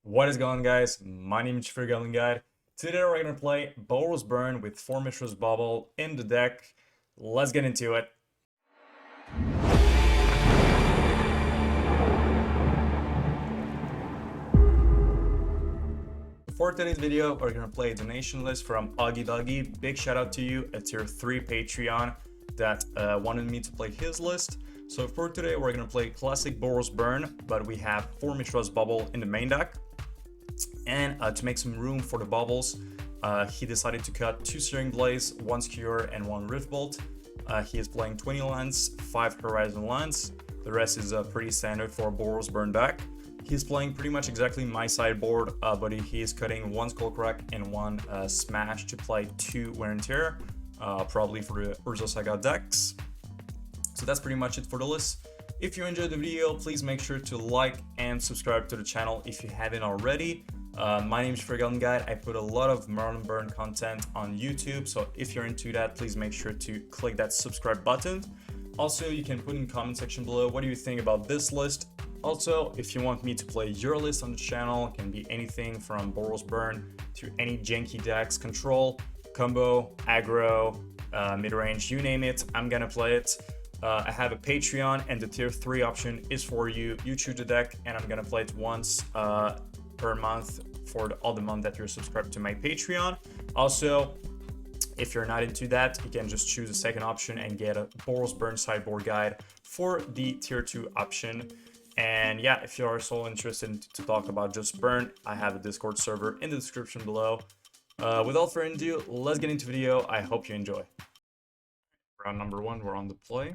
What is going on, guys? My name is Fiery Islet. Today we're going to play Boros Burn with 4 Mishra's Bauble in the deck. Let's get into it. For today's video, we're going to play a donation list from Augie Doggy. Big shout out to you, a tier 3 Patreon that wanted me to play his list. So for today, we're going to play classic Boros Burn, but we have 4 Mishra's Bauble in the main deck. And to make some room for the baubles, he decided to cut 2 Searing Blaze, 1 Skewer, and 1 Rift Bolt. He is playing 20 lands, 5 Horizon lands. The rest is pretty standard for Boros Burn deck. He's playing pretty much exactly my sideboard, but he is cutting 1 Skullcrack and 1 Smash to play 2 Wear and Tear, probably for the Urza Saga decks. So that's pretty much it for the list. If you enjoyed the video, please make sure to like and subscribe to the channel if you haven't already. My name is Fiery Islet. I put a lot of Marlin Burn content on YouTube, so if you're into that, please make sure to click that subscribe button. Also, you can put in the comment section below what do you think about this list. Also, if you want me to play your list on the channel, it can be anything from Boros Burn to any janky decks, control, combo, aggro, mid-range, you name it, I'm gonna play it. I have a Patreon, and the tier 3 option is for you. You choose the deck, and I'm gonna play it once per month for all the month that you're subscribed to my Patreon. Also, if you're not into that, you can just choose the second option and get a Boros Burn sideboard guide for the tier 2 option. And yeah, if you are so interested to talk about just Burn, I have a Discord server in the description below. Without further ado, let's get into the video. I hope you enjoy. Round number 1, we're on the play.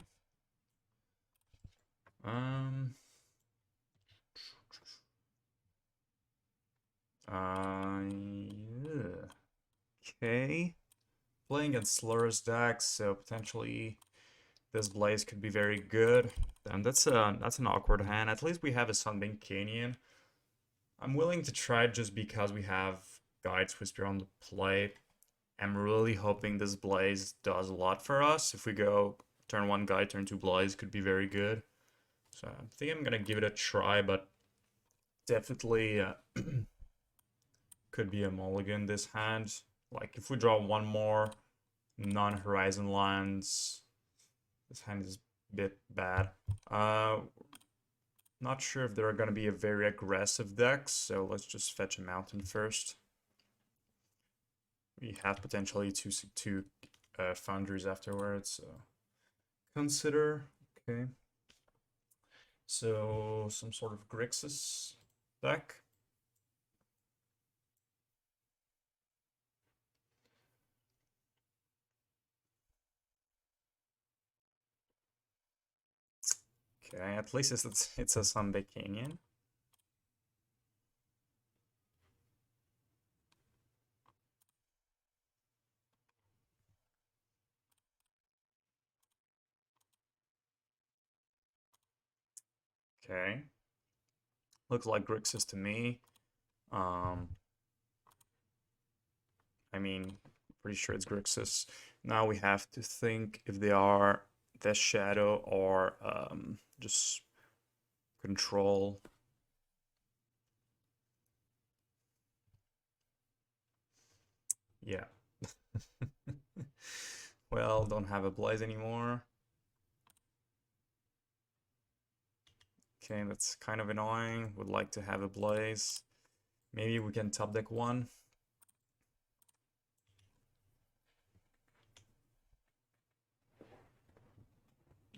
Yeah. Okay. Playing against Lotus decks, so potentially this Blaze could be very good. And that's an awkward hand. At least we have a Sunbaked Canyon. I'm willing to try it just because we have Guide Swiftspear on the play. I'm really hoping this Blaze does a lot for us. If we go turn 1 Guide, turn 2 Blaze, could be very good. So I think I'm gonna give it a try, but definitely could be a mulligan this hand. Like if we draw 1 more non-horizon lands, this hand is a bit bad. Not sure if they're gonna be a very aggressive deck, so let's just fetch a mountain first. We have potentially two foundries afterwards, so consider. Okay. So some sort of Grixis deck. Okay, at least it's a Sunbaked Canyon. Okay. Looks like Grixis to me. I mean, pretty sure it's Grixis. Now we have to think if they are Death Shadow or just control. Yeah. Well, don't have a Blaze anymore. Okay, that's kind of annoying. Would like to have a Blaze. Maybe we can top deck 1.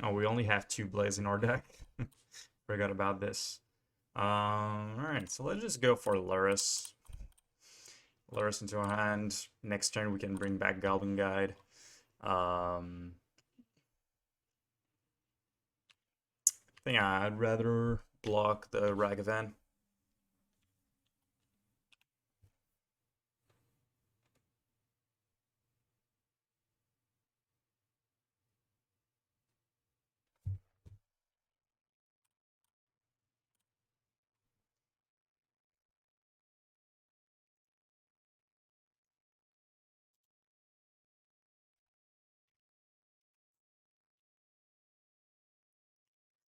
Oh, we only have 2 Blaze in our deck. Forgot about this. Alright, so let's just go for Lotus. Lotus into our hand. Next turn we can bring back Goblin Guide. I think I'd rather block the Ragavan.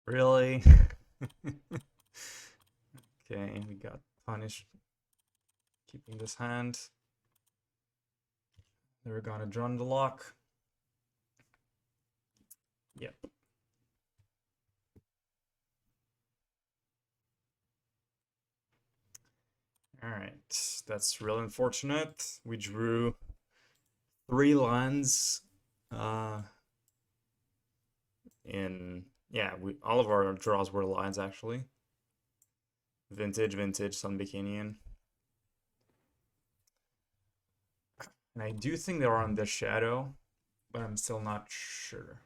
Really? Okay, we got punish, keeping this hand. They're gonna draw the lock. Yep. All right, that's real unfortunate. We drew 3 lands all of our draws were lines actually. Vintage, Sunbaked Canyon. And I do think they are on the shadow, but I'm still not sure.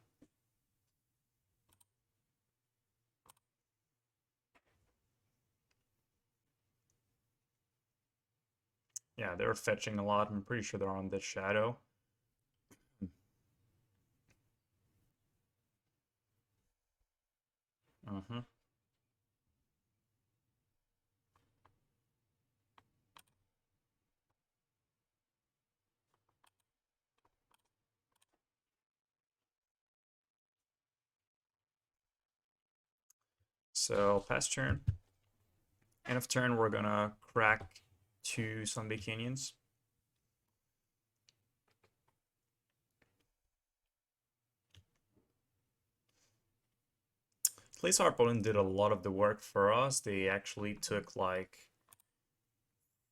Yeah, they're fetching a lot. I'm pretty sure they're on the shadow. So pass turn. End of turn, we're gonna crack 2 Sunbaked Canyons. Place our opponent did a lot of the work for us. They actually took like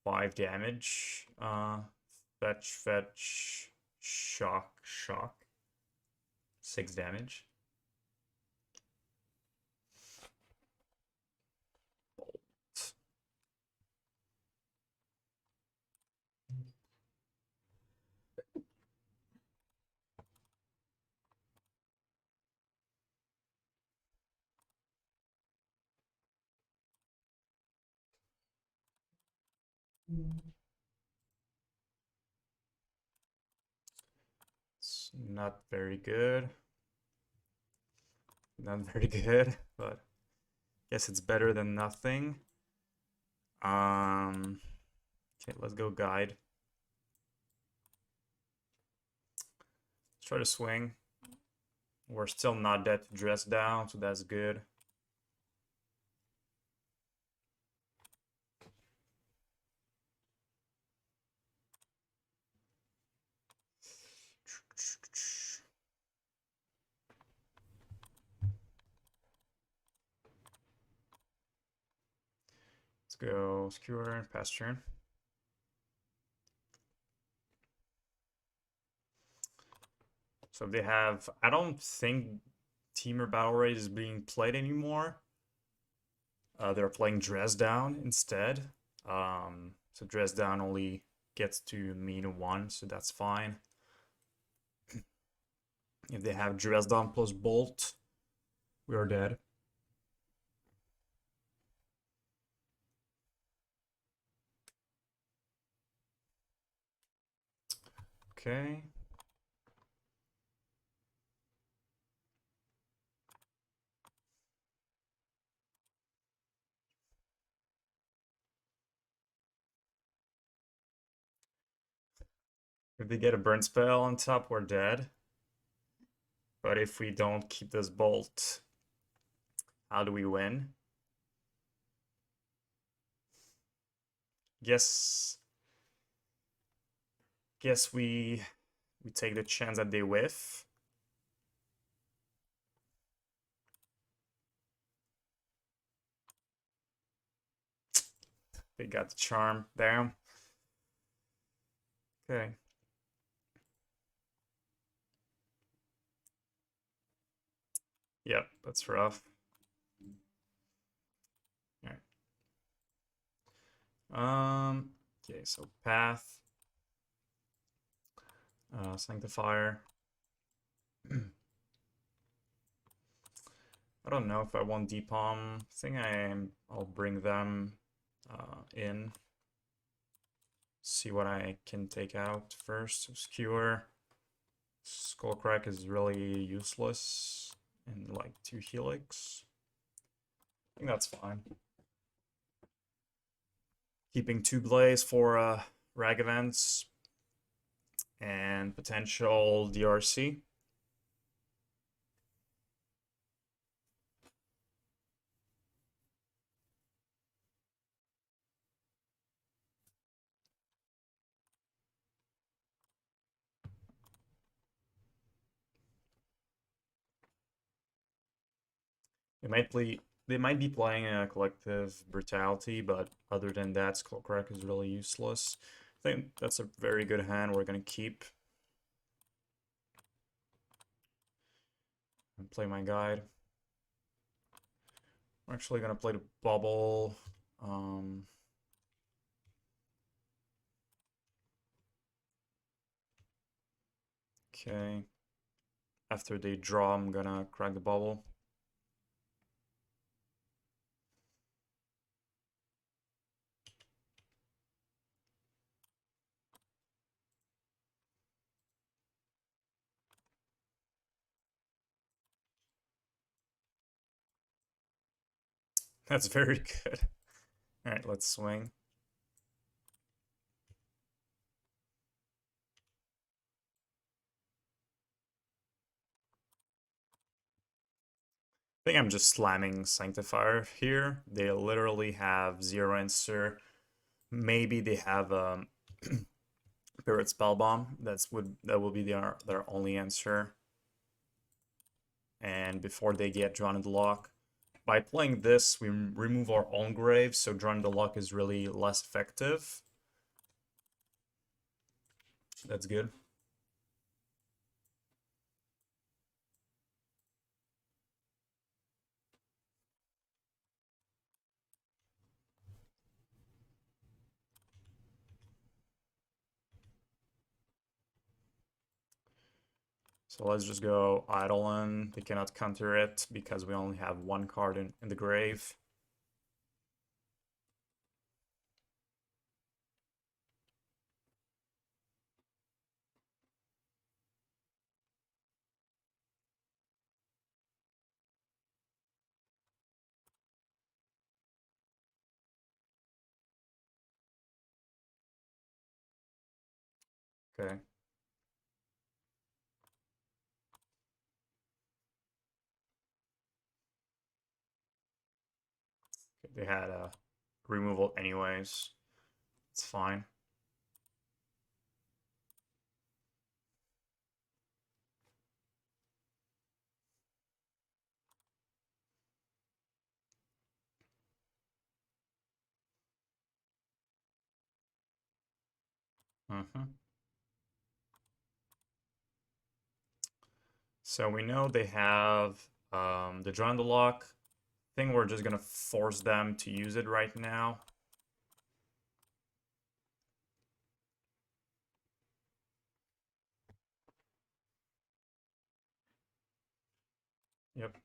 5 damage. Fetch, shock. 6 damage. It's not very good. Not very good, but guess it's better than nothing. Okay, let's go guide. Let's try to swing. We're still not dead to dress down, so that's good. Let's go Skewer, pass turn. So they have, I don't think Teamer Battle Rage is being played anymore. They're playing Dress Down instead. So Dress Down only gets to mean 1, so that's fine. If they have Dress Down plus Bolt, we are dead. Okay. If they get a burn spell on top, we're dead. But if we don't keep this bolt, how do we win? Guess we take the chance that they whiff. They got the charm there. Okay. Yep, that's rough. Alright. Okay, so path. Sanctifier. I don't know if I want Depalm. I think I'll bring them in. See what I can take out first. So Skewer. Skullcrack is really useless. And like 2 Helix. I think that's fine. Keeping 2 Blaze for rag events and potential DRC. They might be playing a Collective Brutality, but other than that, Skullcrack is really useless. I think that's a very good hand we're gonna keep. And play my guide. I'm actually gonna play the Bauble. Okay. After they draw, I'm gonna crack the Bauble. That's very good. Alright, let's swing. I think I'm just slamming Sanctifier here. They literally have 0 answer. Maybe they have Spirit Spellbomb. That will be their only answer. And before they get drawn in the lock. By playing this, we remove our own grave, so drawing the lock is really less effective. That's good. So let's just go Eidolon. They cannot counter it because we only have one card in the grave. Okay. They had a removal anyways. It's fine. So we know they have the draw and the lock. I think we're just gonna force them to use it right now. Yep.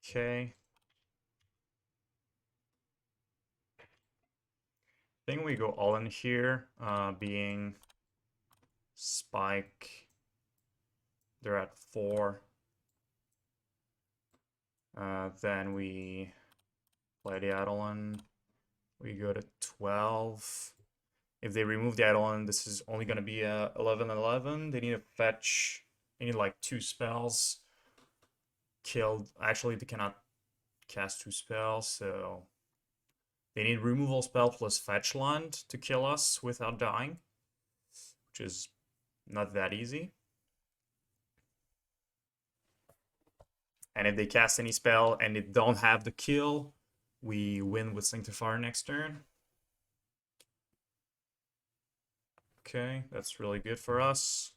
Okay. I think we go all in here, being Spike. They're at 4. Then we play the Eidolon. We go to 12. If they remove the Eidolon, this is only going to be a 11-11. They need a fetch. They need like 2 spells. Killed. Actually, they cannot cast 2 spells, so they need removal spell plus fetch land to kill us without dying, which is not that easy. And if they cast any spell and they don't have the kill, we win with Sanctifier next turn. Okay, that's really good for us.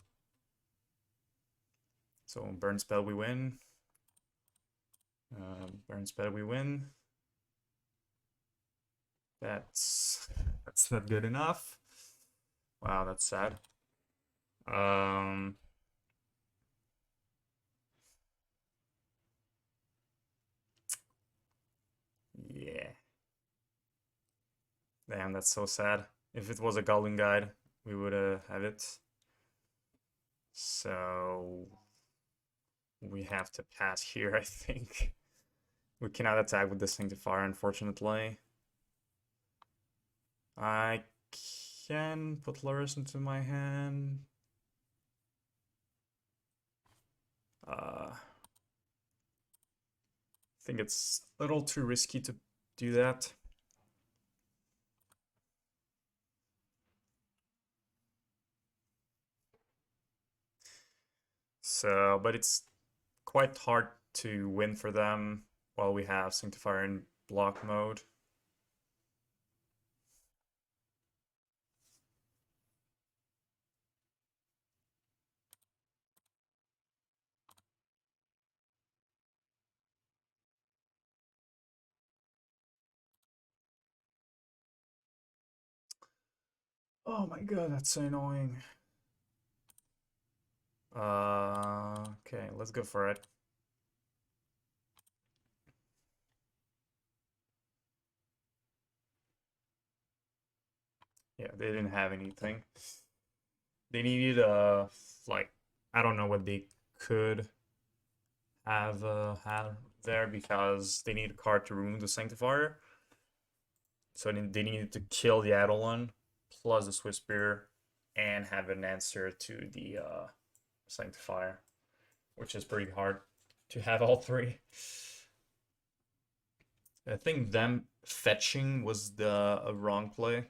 So burn spell we win. Burn spell we win. That's not good enough. Wow, that's sad. Yeah. Damn, that's so sad. If it was a Goblin guide, we would have it. So we have to pass here, I think. We cannot attack with the Sanctifier, unfortunately. I can put Lotus into my hand. I think it's a little too risky to do that. So, but it's quite hard to win for them while we have Sanctifier in block mode. Oh my god, that's so annoying. Okay, let's go for it. Yeah, they didn't have anything. They needed like, I don't know what they could have had there, because they need a card to remove the Sanctifier. So they needed to kill the Eidolon plus the Swiftspear and have an answer to the Sanctifier, which is pretty hard to have all three. I think them fetching was the wrong play.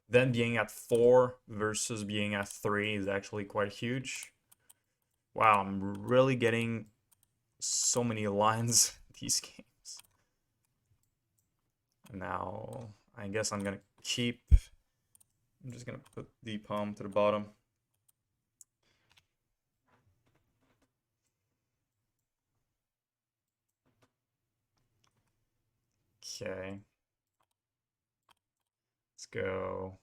Then being at 4 versus being at 3 is actually quite huge. Wow, I'm really getting so many lines these games. Now, I guess I'm gonna keep... I'm just gonna put the palm to the bottom. Okay. Let's go.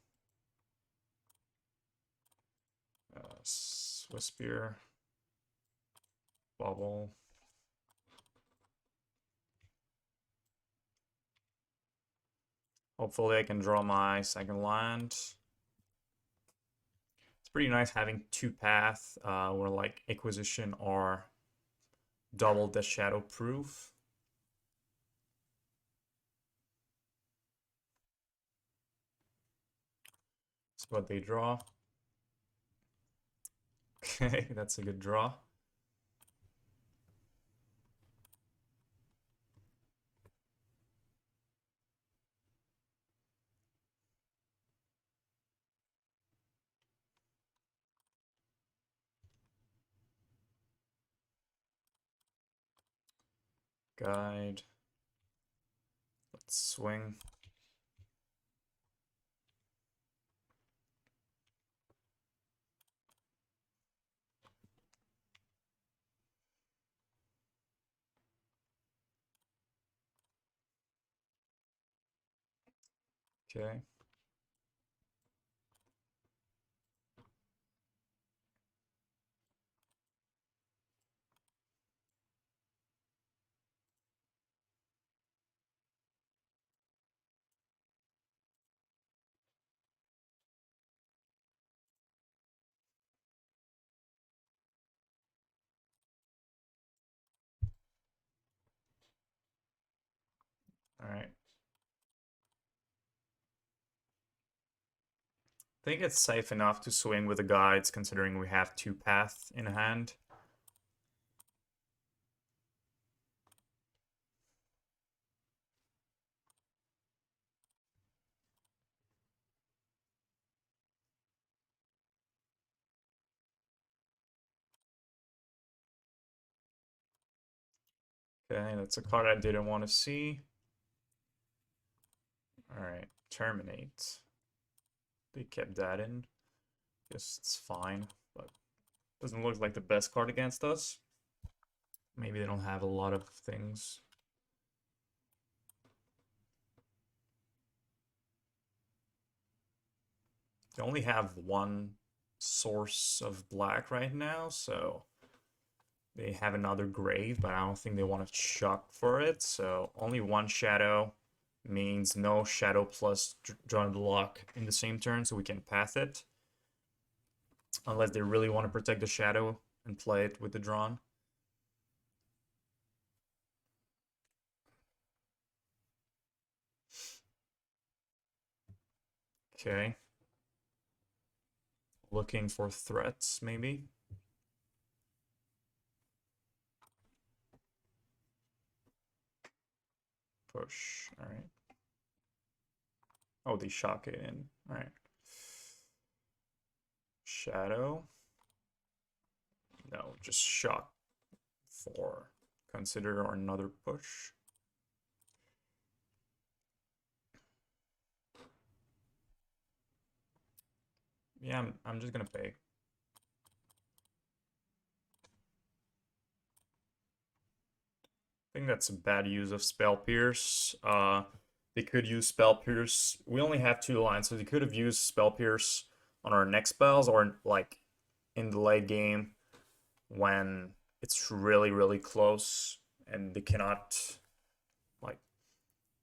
Swiftspear. Bauble. Hopefully I can draw my second land. It's pretty nice having 2 paths where like Acquisition or double the shadow proof. That's what they draw. Okay, that's a good draw. Guide. Let's swing. Okay. All right. I think it's safe enough to swing with the guides, considering we have 2 paths in hand. Okay, that's a card I didn't want to see. Alright, terminate. They kept that in. Guess it's fine, but doesn't look like the best card against us. Maybe they don't have a lot of things. They only have 1 source of black right now, so they have another grave, but I don't think they want to chuck for it. So only 1 shadow means no shadow plus drawn the lock in the same turn, so we can path it. Unless they really want to protect the shadow and play it with the drawn. Okay. Looking for threats, maybe. Push. All right. Oh, they shock it in. All right. Shadow. No, just shock for consider or another push. Yeah, I'm just gonna pay. I think that's a bad use of Spell Pierce. They could use Spell Pierce. We only have 2 lines, so they could have used Spell Pierce on our next spells or like in the late game when it's really, really close and they cannot, like,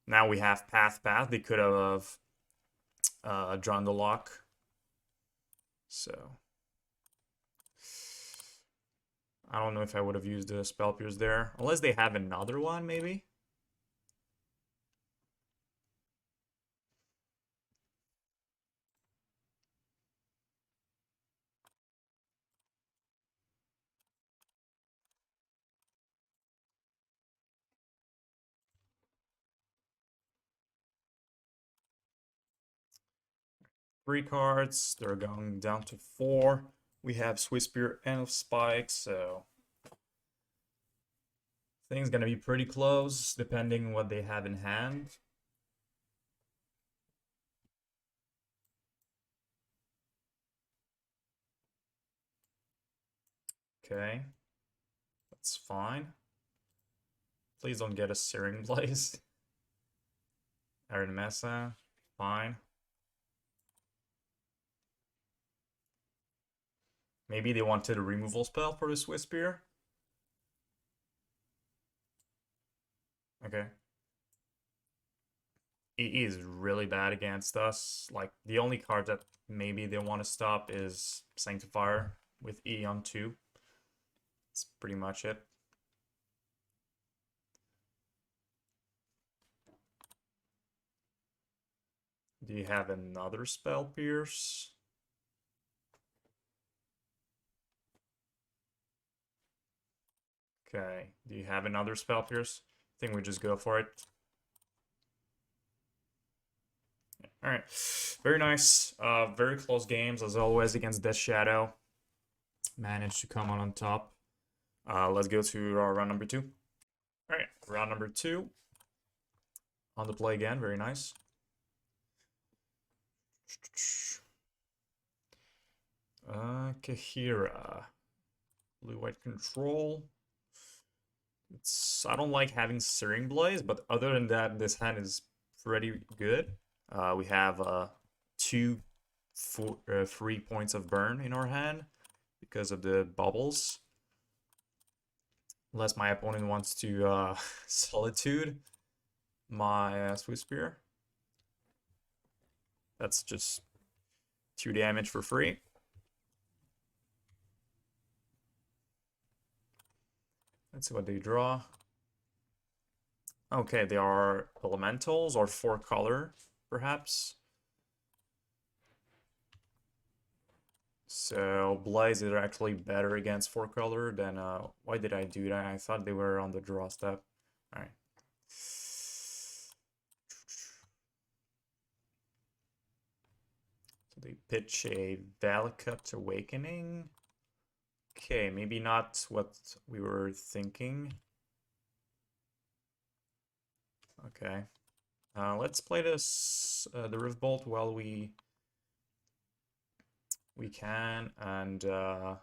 now we have Path. They could have drawn the lock. So I don't know if I would have used the Spell Pierce there. Unless they have another one, maybe? Three cards. They're going down to 4. We have Swiftspear and Spikes, so things gonna be pretty close depending what they have in hand. Okay, that's fine. Please don't get a Searing Blaze. Arid Mesa, fine. Maybe they wanted a removal spell for the Swiftspear. Okay. He is really bad against us. Like, the only card that maybe they want to stop is Sanctifier with E on 2. That's pretty much it. Do you have another Spell Pierce? Okay. Do you have another Spell Pierce? I think we just go for it. All right, very nice. Very close games as always against Death Shadow. Managed to come on top. Let's go to our round number 2. All right, round number 2. On the play again, very nice. Kahira. Blue-white control. I don't like having Searing Blaze, but other than that, this hand is pretty good. We have 3 points of burn in our hand because of the bubbles. Unless my opponent wants to Solitude my Swiftspear. That's just 2 damage for free. Let's see what they draw. Okay, they are elementals or 4 color, perhaps. So Blaze is actually better against 4 color than why did I do that? I thought they were on the draw step. Alright. So they pitch a Valakut Awakening. Okay, maybe not what we were thinking. Okay. Let's play this the Rift Bolt while we can, and yeah,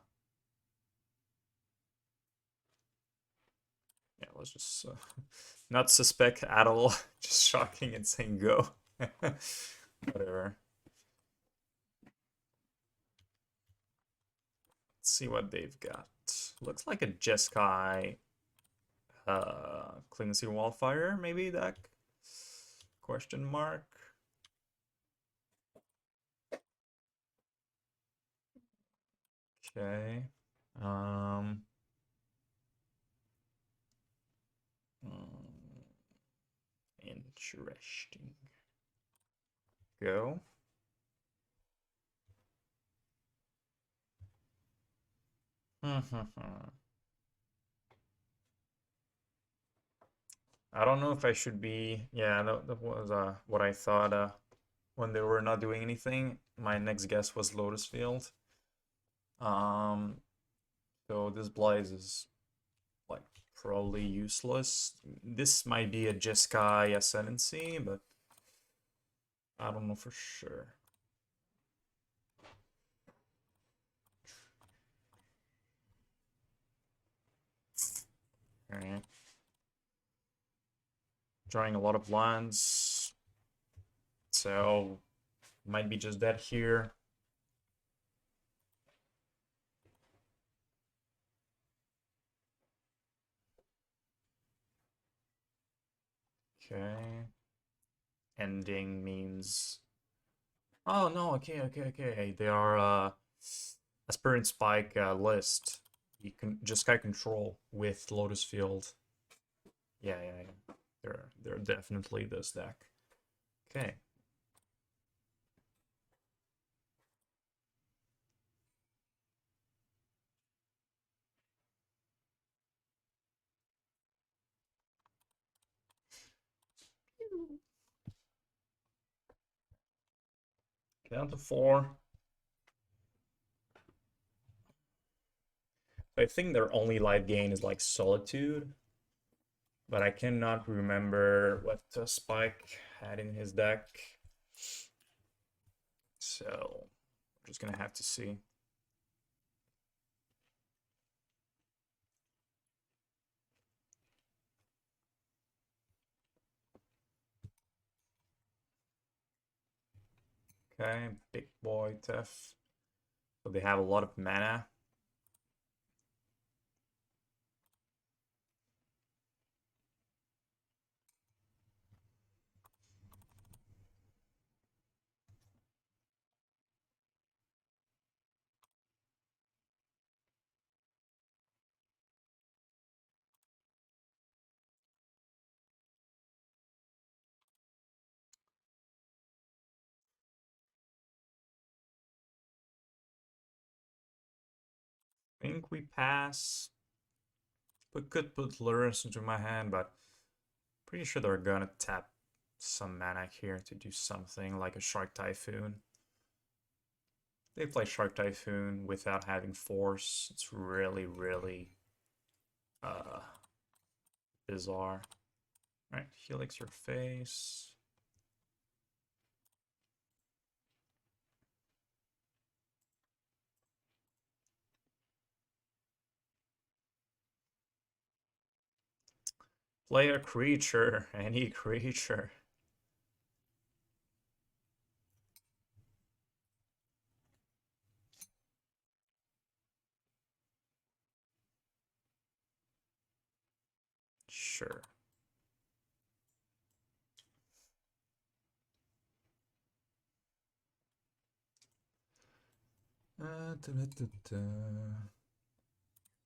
let's just not suspect at all. Just shocking and saying go. Whatever. Let's see what they've got. Looks like a Jeskei Cleansy Wildfire maybe deck? Question mark. Okay. Interesting. Go. I don't know if I should be. Yeah, that was what I thought when they were not doing anything. My next guess was Lotus Field. So this Blaze is like probably useless. This might be a Jeskei Ascendancy, but I don't know for sure. Alright. Drawing a lot of lands. So might be just that here. Okay. Ending means... Oh no, okay. They are Aspirant Spike list. You can just guy control with Lotus Field. Yeah. They're definitely this deck. Okay. Down to 4. I think their only life gain is like Solitude, but I cannot remember what Spike had in his deck. So I'm just gonna have to see. Okay, big boy Tef. So they have a lot of mana. I think we pass. We could put Lurus into my hand, but pretty sure they're gonna tap some mana here to do something like a Shark Typhoon. They play Shark Typhoon without having force. It's really bizarre. Alright, Helix your face. Play a creature, any creature. Sure.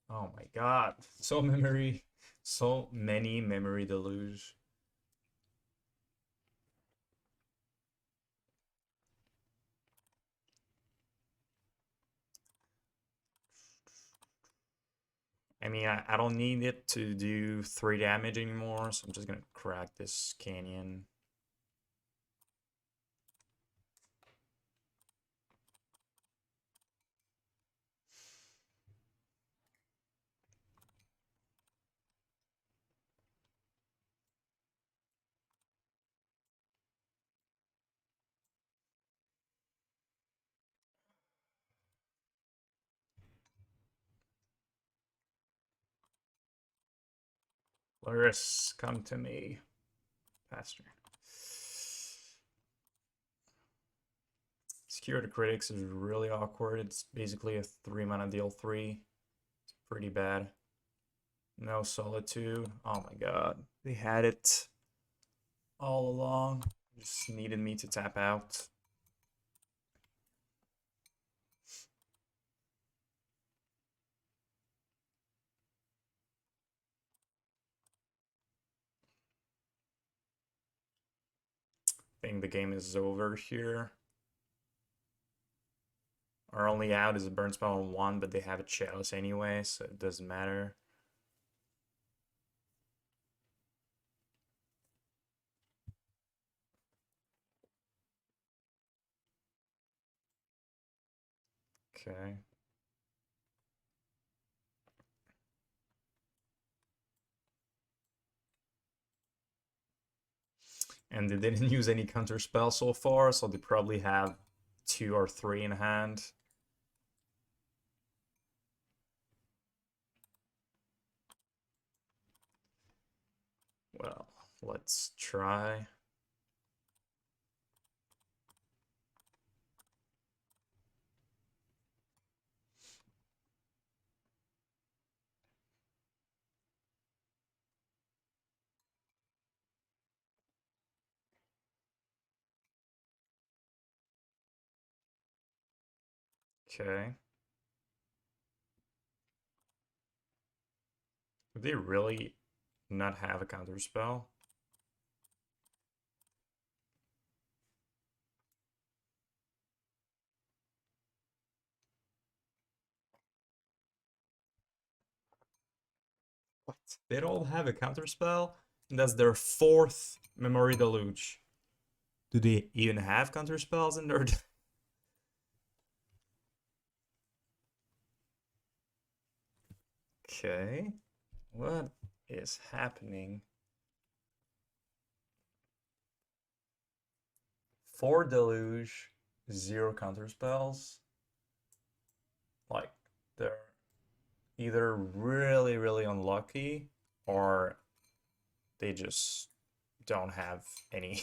Oh my god, so many memory deluge. I mean, I don't need it to do 3 damage anymore, so I'm just gonna crack this canyon. Laris, come to me, Pastor. Skewer the Critics is really awkward. It's basically a 3-mana deal 3. It's pretty bad. No Solitude. Oh my god. They had it all along. Just needed me to tap out. I think the game is over here. Our only out is a burn spell on 1, but they have a chalice anyway, so it doesn't matter. Okay. And they didn't use any counter spell so far, so they probably have 2 or 3 in hand. Well, let's try. Okay. Do they really not have a counter spell? What? They don't have a counter spell? And that's their 4th Memory Deluge. Do they even have counter spells in their... Okay. What is happening? 4 Deluge, 0 counter spells. Like, they're either really, really unlucky or they just don't have any.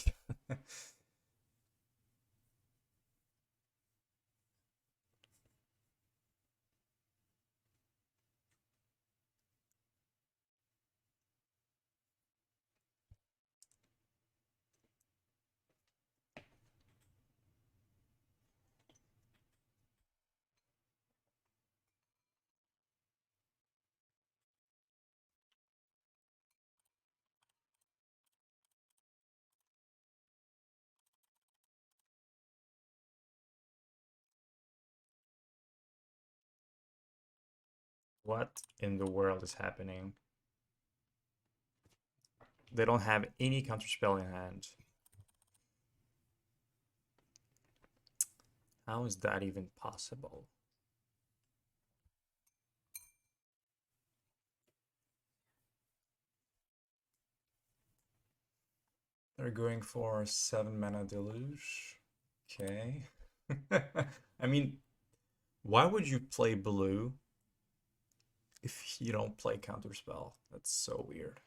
What in the world is happening? They don't have any counterspell in hand. How is that even possible? They're going for 7 mana deluge. Okay. I mean, why would you play blue if you don't play counterspell? That's so weird.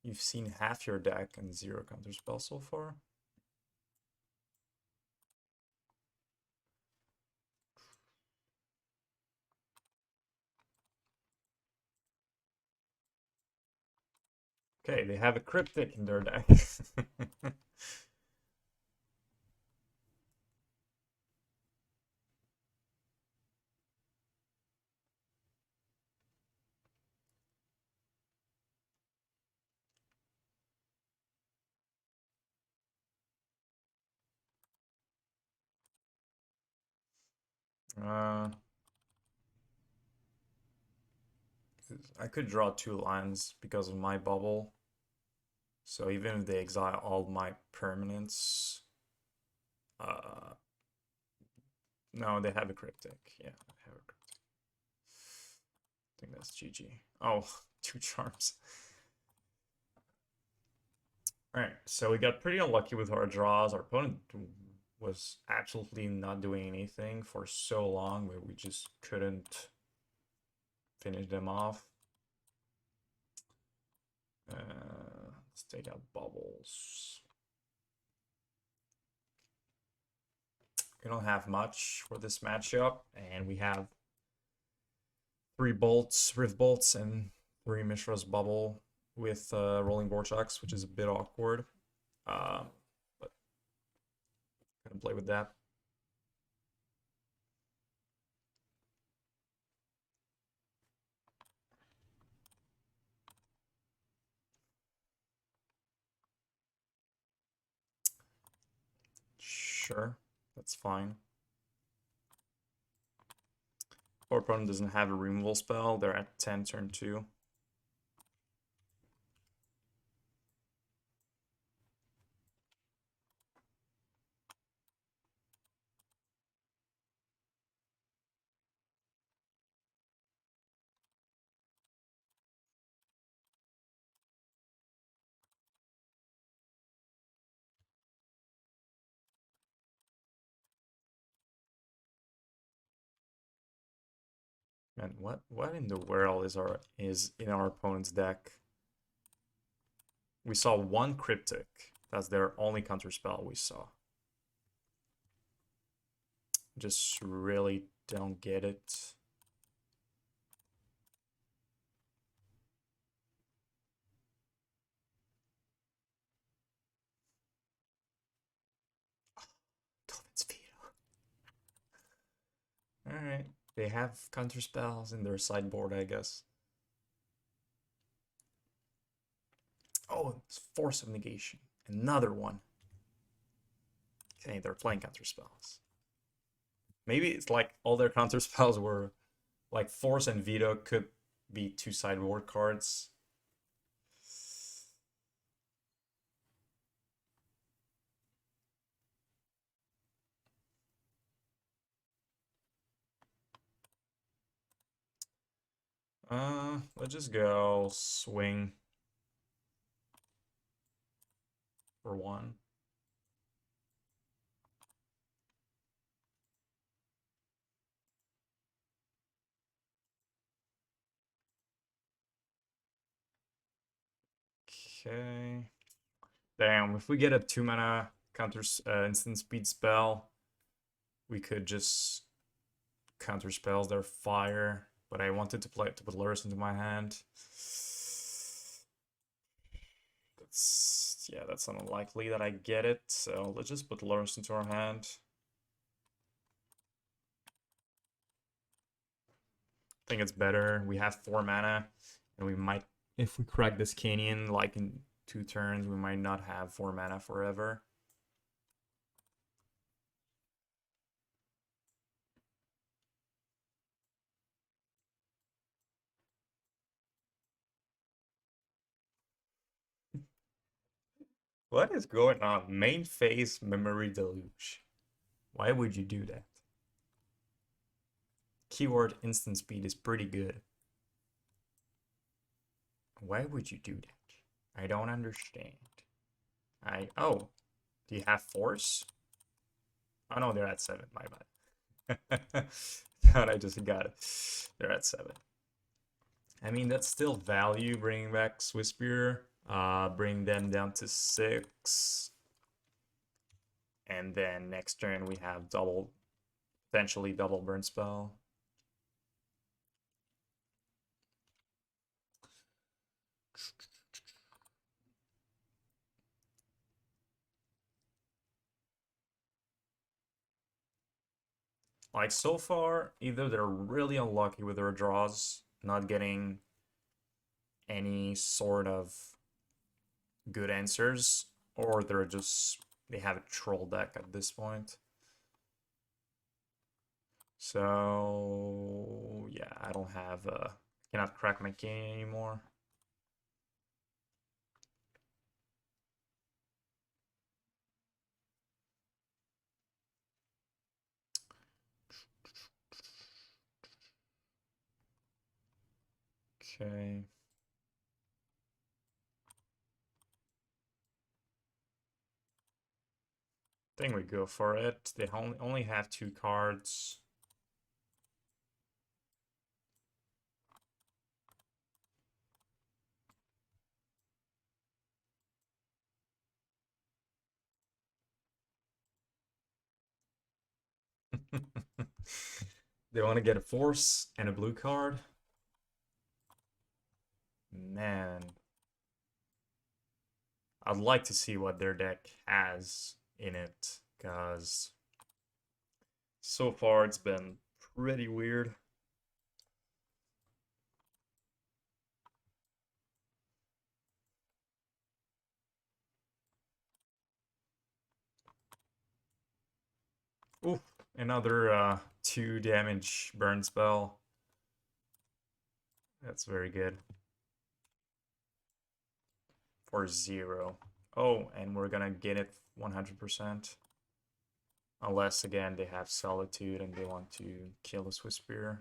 You've seen half your deck and 0 counterspell so far. Okay, they have a cryptic in their deck. I could draw 2 lines because of my bubble. So even if they exile all my permanents, no, they have a cryptic. Yeah, they have a cryptic. I think that's GG. Oh, 2 charms. Alright, so we got pretty unlucky with our draws. Our opponent was absolutely not doing anything for so long, but we just couldn't finish them off. Let's take out bubbles. We don't have much for this matchup, and we have 3 bolts, Rift Bolts, and 3 Mishra's Bubble with Roiling Vortex, which is a bit awkward. But gonna play with that. Sure, that's fine. Our opponent doesn't have a removal spell. They're at 10 turn 2. Man, what in the world is in our opponent's deck? We saw one Cryptic. That's their only counterspell we saw. Just really don't get it. Dolphin's Veto. Alright. They have counterspells in their sideboard, I guess. Oh, it's Force of Negation. Another one. Okay, they're playing counterspells. Maybe it's like all their counterspells were like Force and Veto could be 2 sideboard cards. Let's just go swing for 1. Okay. Damn, if we get a 2-mana counter instant speed spell, we could just counter spells their fire. But I wanted to put Lotus into my hand. That's unlikely that I get it. So let's just put Lotus into our hand. I think it's better. We have 4 mana, and we might, if we crack this Canyon like in 2 turns, we might not have 4 mana forever. What is going on? Main phase Memory Deluge. Why would you do that? Keyword instant speed is pretty good. Why would you do that? I don't understand. Oh, do you have force? Oh no, they're at 7, my bad. God, I just got it. They're at 7. I mean, that's still value, bringing back Swiftspear. Bring them down to 6. And then next turn we have potentially double burn spell. Like, so far, either they're really unlucky with their draws, not getting any sort of good answers, or they have a troll deck at this point. So yeah, I don't have cannot crack my Canyon anymore. Okay. I think we go for it. They only have 2 cards. They want to get a force and a blue card. Man. I'd like to see what their deck has in it, because so far it's been pretty weird. Ooh, another 2 damage burn spell. That's very good. For 0. Oh, and we're gonna get it 100%. Unless, again, they have Solitude and they want to kill the Swiftspear.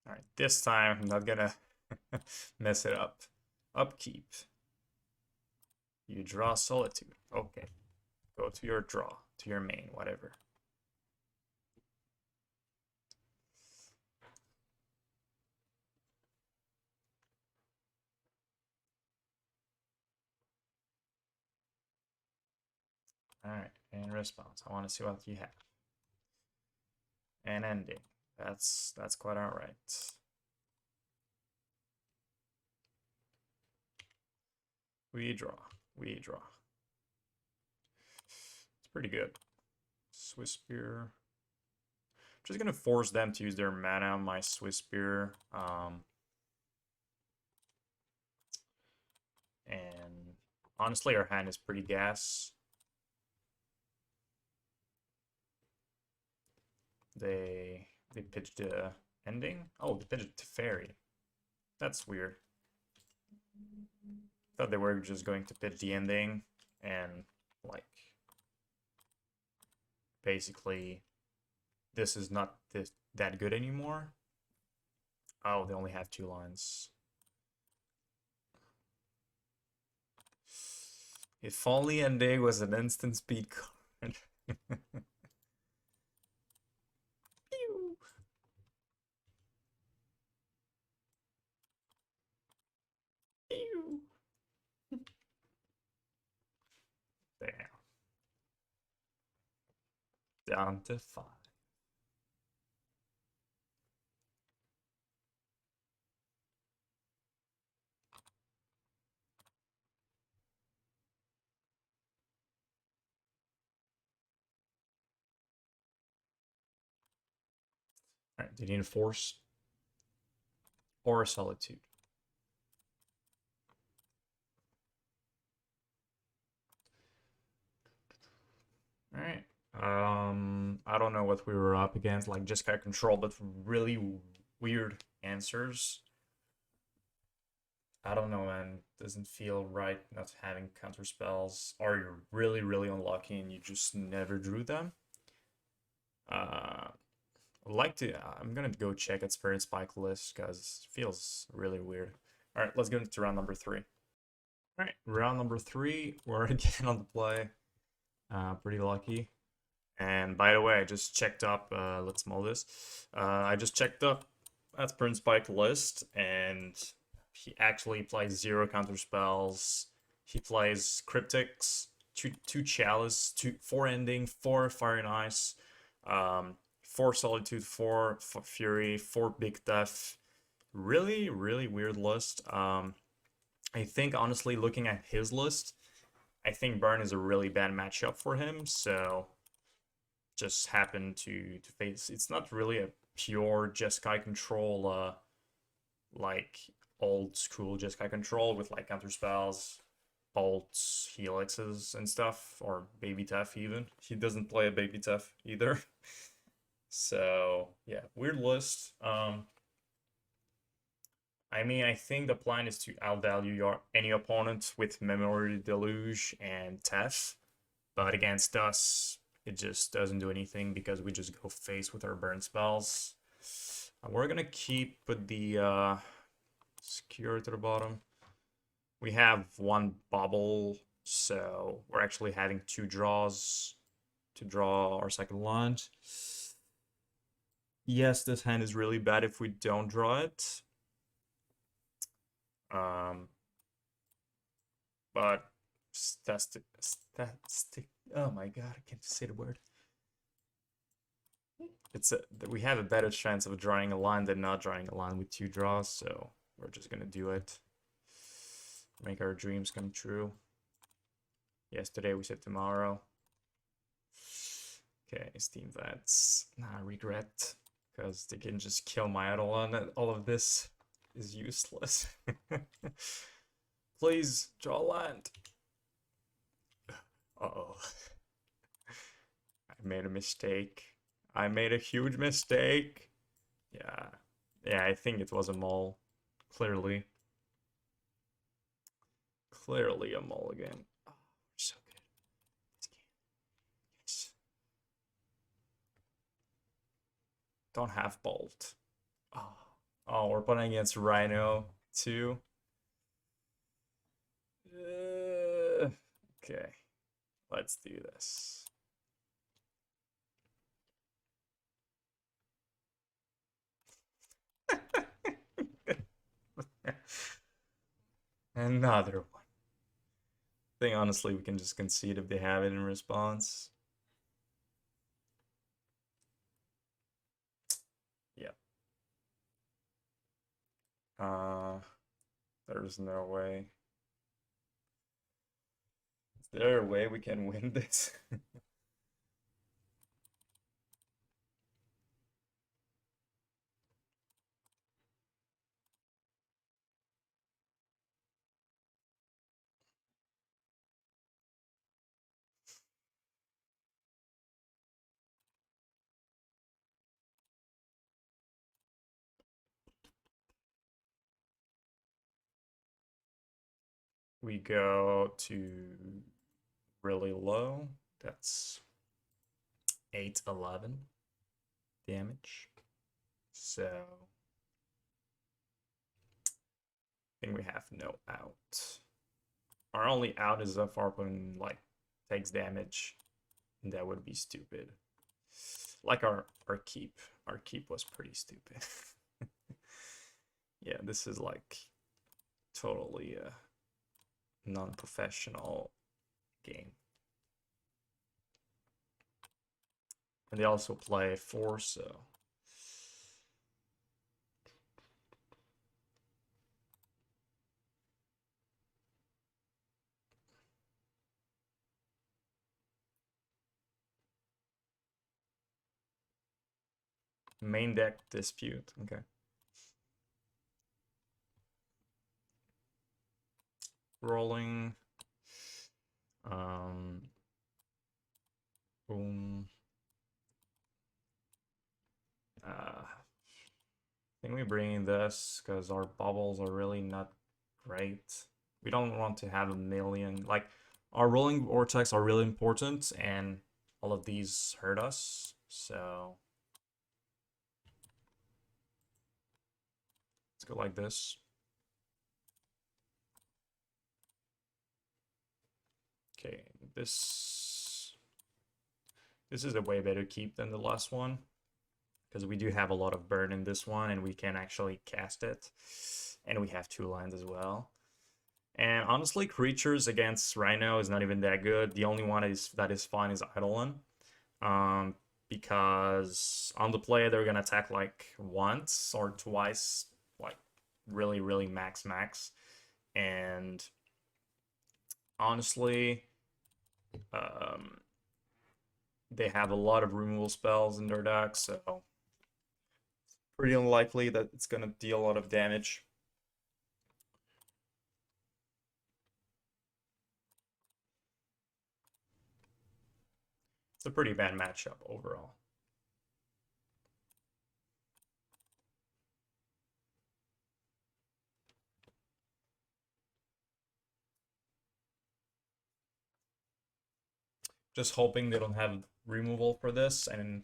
Alright, this time I'm not gonna mess it up. Upkeep. You draw Solitude. Okay. Go to your draw, to your main, whatever. Alright, and response. I want to see what you have. And ending. That's quite alright. We draw. It's pretty good. Swiftspear. Just gonna force them to use their mana on my Swiftspear. And honestly, our hand is pretty gas. They pitched the ending. Oh, they pitched to Fairy. That's weird. Thought they were just going to pitch the ending and like basically this is not that good anymore. Oh, they only have 2 lines. If only ending was an instant speed card. Damn. Down to 5. Alright, do you need a force or a solitude? Alright. I don't know what we were up against, like Jeskei control, but really weird answers. I don't know, man. Doesn't feel right not having counter spells, or you're really, really unlucky and you just never drew them. I'm gonna go check at Spirit Spike list because it feels really weird. Alright, let's get into round number 3. Alright, round number 3, we're again on the play. Pretty lucky. And by the way, I just checked up, let's mull this. I just checked up at Spirit Spike list, and he actually plays 0 counter spells. He plays Cryptics, 2 Chalice, 4 Ending, 4 Fire and Ice, 4 Solitude, 4 Fury, 4 Big Death. Really, really weird list. I think, honestly, looking at his list, I think Burn is a really bad matchup for him, so just happened to face... It's not really a pure Jeskei control, like old school Jeskei control with like counter spells, bolts, helixes, and stuff, or Baby Tef even. He doesn't play a Baby Tef either. So yeah, weird list. I mean, I think the plan is to outvalue any opponent with Memory Deluge and Tef, but against us, it just doesn't do anything because we just go face with our burn spells. We're gonna keep the Skewer to the bottom. We have 1 Bauble, so we're actually having 2 draws to draw our second land. Yes, this hand is really bad if we don't draw it. But oh my god, I can't say the word. We have a better chance of drawing a line than not drawing a line with 2 draws, so we're just gonna do it. Make our dreams come true. Yesterday we said tomorrow. Okay, Steam Vets. Nah, I regret, because they can just kill my Eidolon and all of this is useless. Please, draw land. Uh-oh. I made a mistake. I made a huge mistake. Yeah, I think it was a mull. Clearly. Clearly a mulligan. Oh, so good. Yes. Don't have bolt. Oh, we're playing against Rhino too. Okay, let's do this. Another one. I think honestly we can just concede if they have it in response. Yeah. There's no way. Is there a way we can win this? We go to really low. That's 811 damage. So I think we have no out. Our only out is if our opponent like takes damage, and that would be stupid. Like our keep. Our keep was pretty stupid. Yeah, this is like totally a non-professional game. And they also play 4, so main deck dispute. Okay. Rolling. Boom. I think we bring in this because our bubbles are really not great. We don't want to have a million. Like, our Roiling Vortex are really important, and all of these hurt us. So let's go like this. Okay, this is a way better keep than the last one, because we do have a lot of burn in this one, and we can actually cast it, and we have 2 lands as well. And honestly, creatures against Rhino is not even that good. The only one that is fine is Eidolon, because on the play they're gonna attack like once or twice, like really max, and honestly, they have a lot of removal spells in their deck, so pretty unlikely that it's gonna deal a lot of damage. It's a pretty bad matchup overall. Just hoping they don't have removal for this and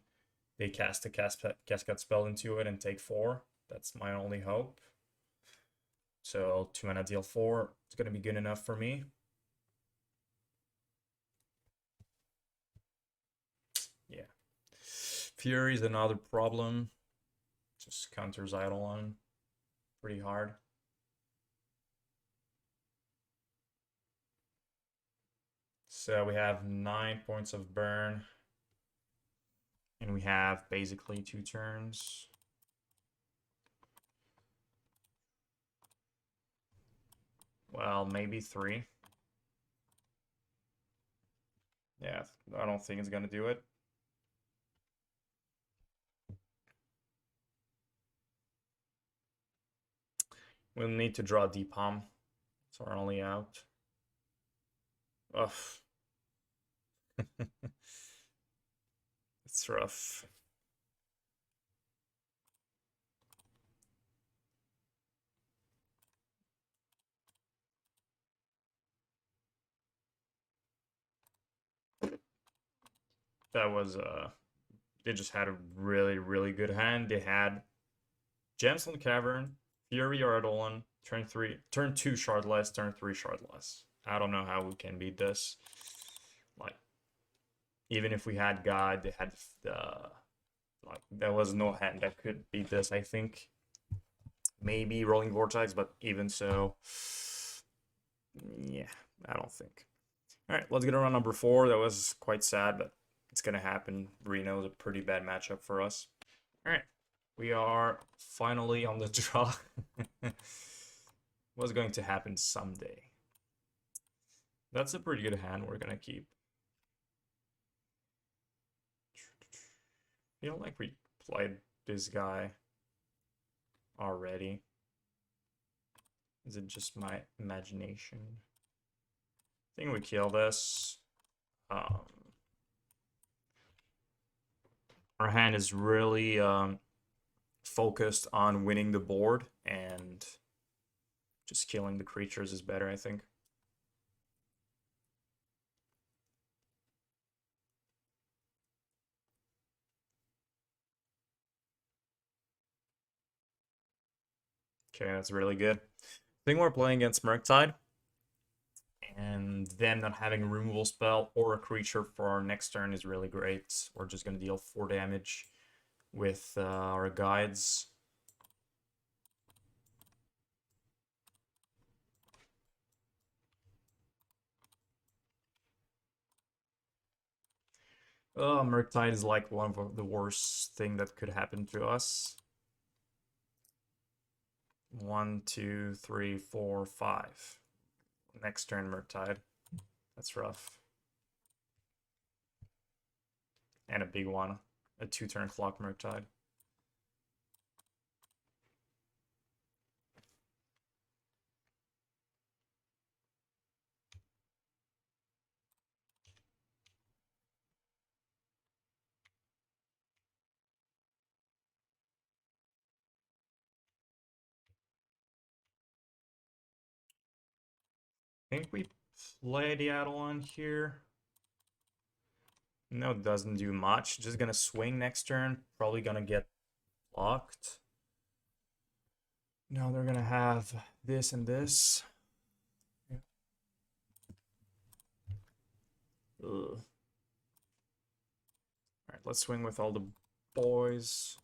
they cast a Cascade spell into it and take 4. That's my only hope. So 2 mana deal 4. It's gonna be good enough for me. Yeah. Fury is another problem. Just counters Eidolon pretty hard. So we have 9 points of burn. And we have basically 2 turns. Well, maybe 3. Yeah, I don't think it's gonna do it. We'll need to draw Deep Palm. It's our only out. Ugh. It's rough. That was they just had a really good hand. They had Gemstone Cavern, Fury or Eidolon, turn 2 shardless, turn 3 shardless. I don't know how we can beat this. Like, even if we had God, they had like there was no hand that could beat this. I think maybe Roiling Vortex, but even so, yeah, I don't think. All right, let's get around number 4. That was quite sad, but it's gonna happen. Reno is a pretty bad matchup for us. All right, we are finally on the draw. What's going to happen someday? That's a pretty good hand we're gonna keep. I feel like we played this guy already. Is it just my imagination? I think we kill this. Our hand is really focused on winning the board, and just killing the creatures is better, I think. Okay, that's really good. I think we're playing against Murktide, and them not having a removal spell or a creature for our next turn is really great. We're just going to deal 4 damage with our guides. Oh, Murktide is like one of the worst thing that could happen to us. 1, 2, 3, 4, 5. Next turn, Murktide. That's rough. And a big one. A 2-turn clock Murktide. I think we play the Eidolon here. No, it doesn't do much. Just gonna swing next turn. Probably gonna get blocked. Now they're gonna have this and this. Yeah. Ugh. Alright, let's swing with all the boys.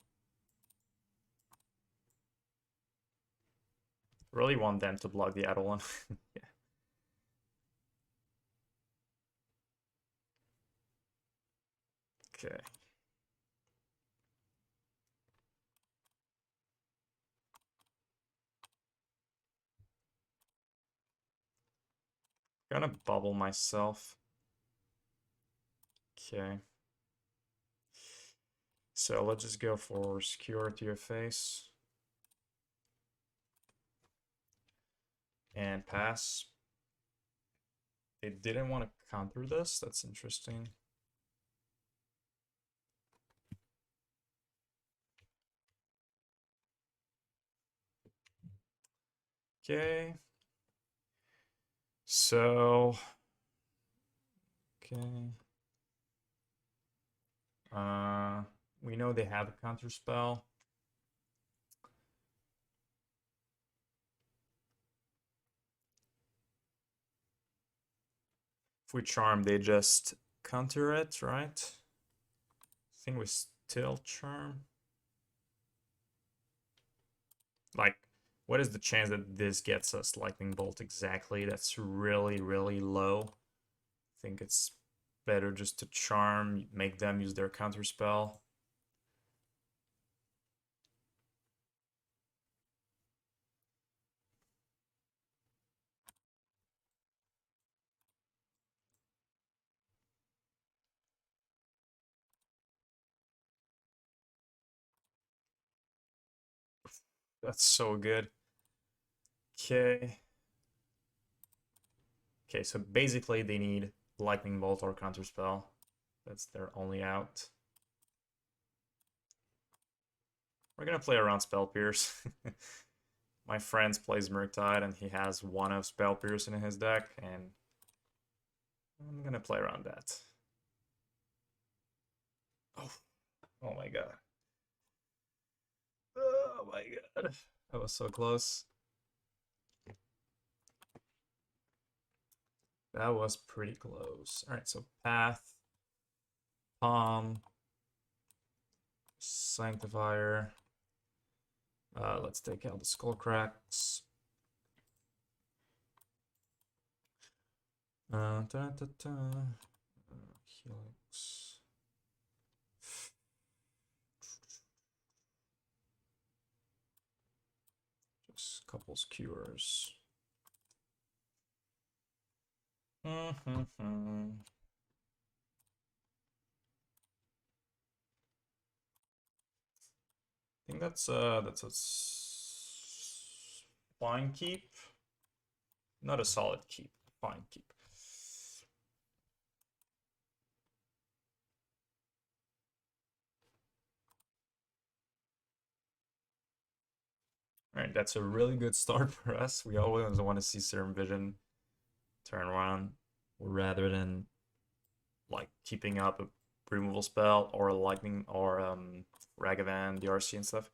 Really want them to block the Eidolon. Yeah. Okay. Gonna bubble myself. Okay. So let's just go for Skewer to your face. And pass. They didn't want to counter this. That's interesting. Okay. So, okay. We know they have a counter spell. If we charm, they just counter it, right? I think we still charm. Like, what is the chance that this gets us Lightning Bolt exactly? That's really, really low. I think it's better just to charm, make them use their counter spell. That's so good. Okay. Okay, so basically they need Lightning Bolt or Counterspell. That's their only out. We're gonna play around Spell Pierce. My friend plays Murktide and he has one of Spell Pierce in his deck, and I'm gonna play around that. Oh my god. Oh my god. That was so close. That was pretty close. All right, so Path, Palm, Sanctifier. Let's take out the Skullcracks. Helix. Just a couple skewers. I think that's a fine keep. Not a solid keep. Fine keep. All right, that's a really good start for us. We always want to see Serum Vision turn around rather than like keeping up a removal spell or lightning or Ragavan, DRC and stuff.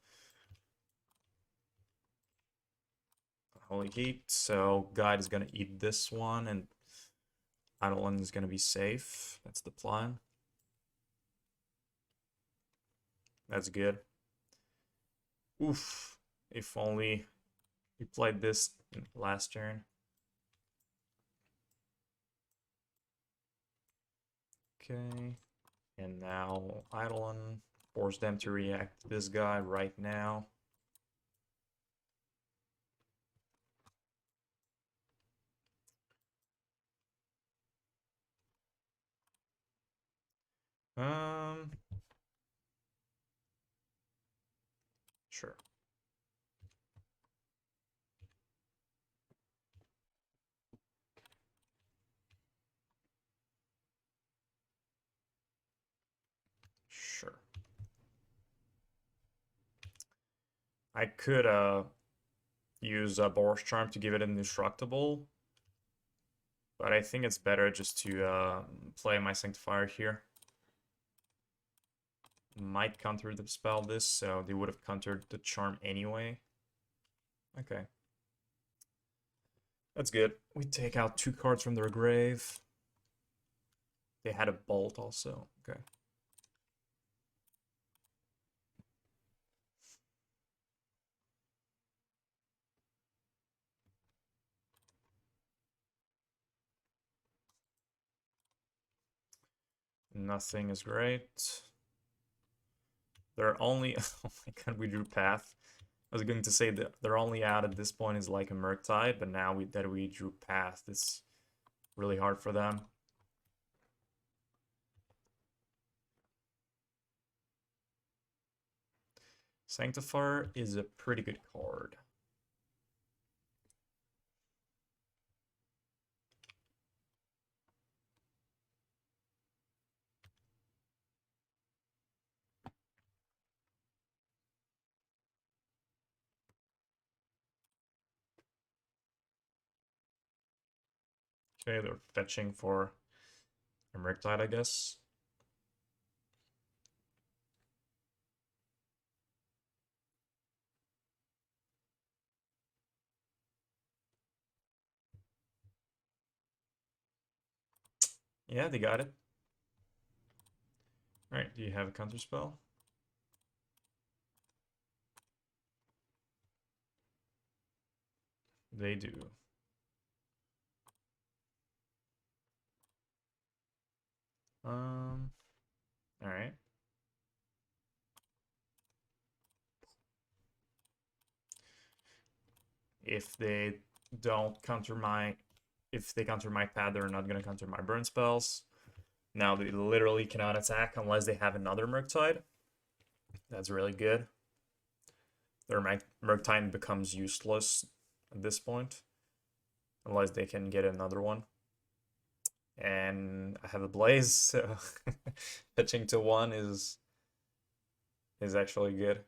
Holy heat. So Guide is gonna eat this one and Eidolon is gonna be safe. That's the plan. That's good. Oof. If only we played this last turn. Okay. And now Eidolon. Force them to react to this guy right now. Sure. Sure. I could use Boros Charm to give it an indestructible, but I think it's better just to play my Sanctifier here. Might counter the spell this, so they would have countered the charm anyway. Okay. That's good. We take out 2 cards from their grave. They had a bolt also. Okay. Nothing is great. They're only... Oh my god, we drew Path. I was going to say that they're only out at this point is like a Murktide, but now that we drew Path, it's really hard for them. Sanctifier is a pretty good card. Okay, they're fetching for a Murktide, I guess. Yeah, they got it. Alright, do you have a counter spell? They do. Alright. If they don't counter my... If they counter my pad, they're not gonna counter my burn spells. Now they literally cannot attack unless they have another Murktide. That's really good. Their Murktide becomes useless at this point. Unless they can get another one. And I have a Blaze, so pitching to 1 is actually good.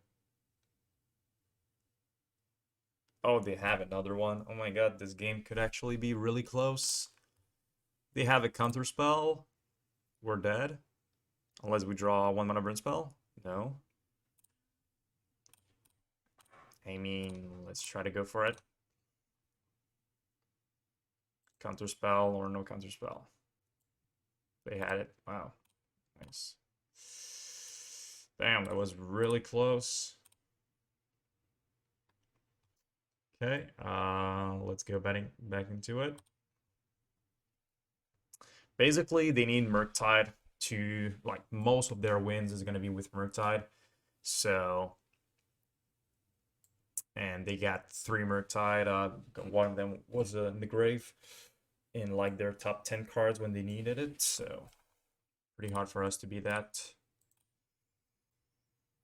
Oh, they have another one. Oh my god, this game could actually be really close. They have a counter spell. We're dead. Unless we draw a 1-mana burn spell. No. I mean, let's try to go for it. Counterspell or no counterspell. They had it. Wow. Nice. Damn, that was really close. Okay, let's go back into it. Basically, they need Murktide to, like, most of their wins is going to be with Murktide. So, and they got 3 Murktide. One of them was in the grave in, like, their top 10 cards when they needed it. So, pretty hard for us to beat that.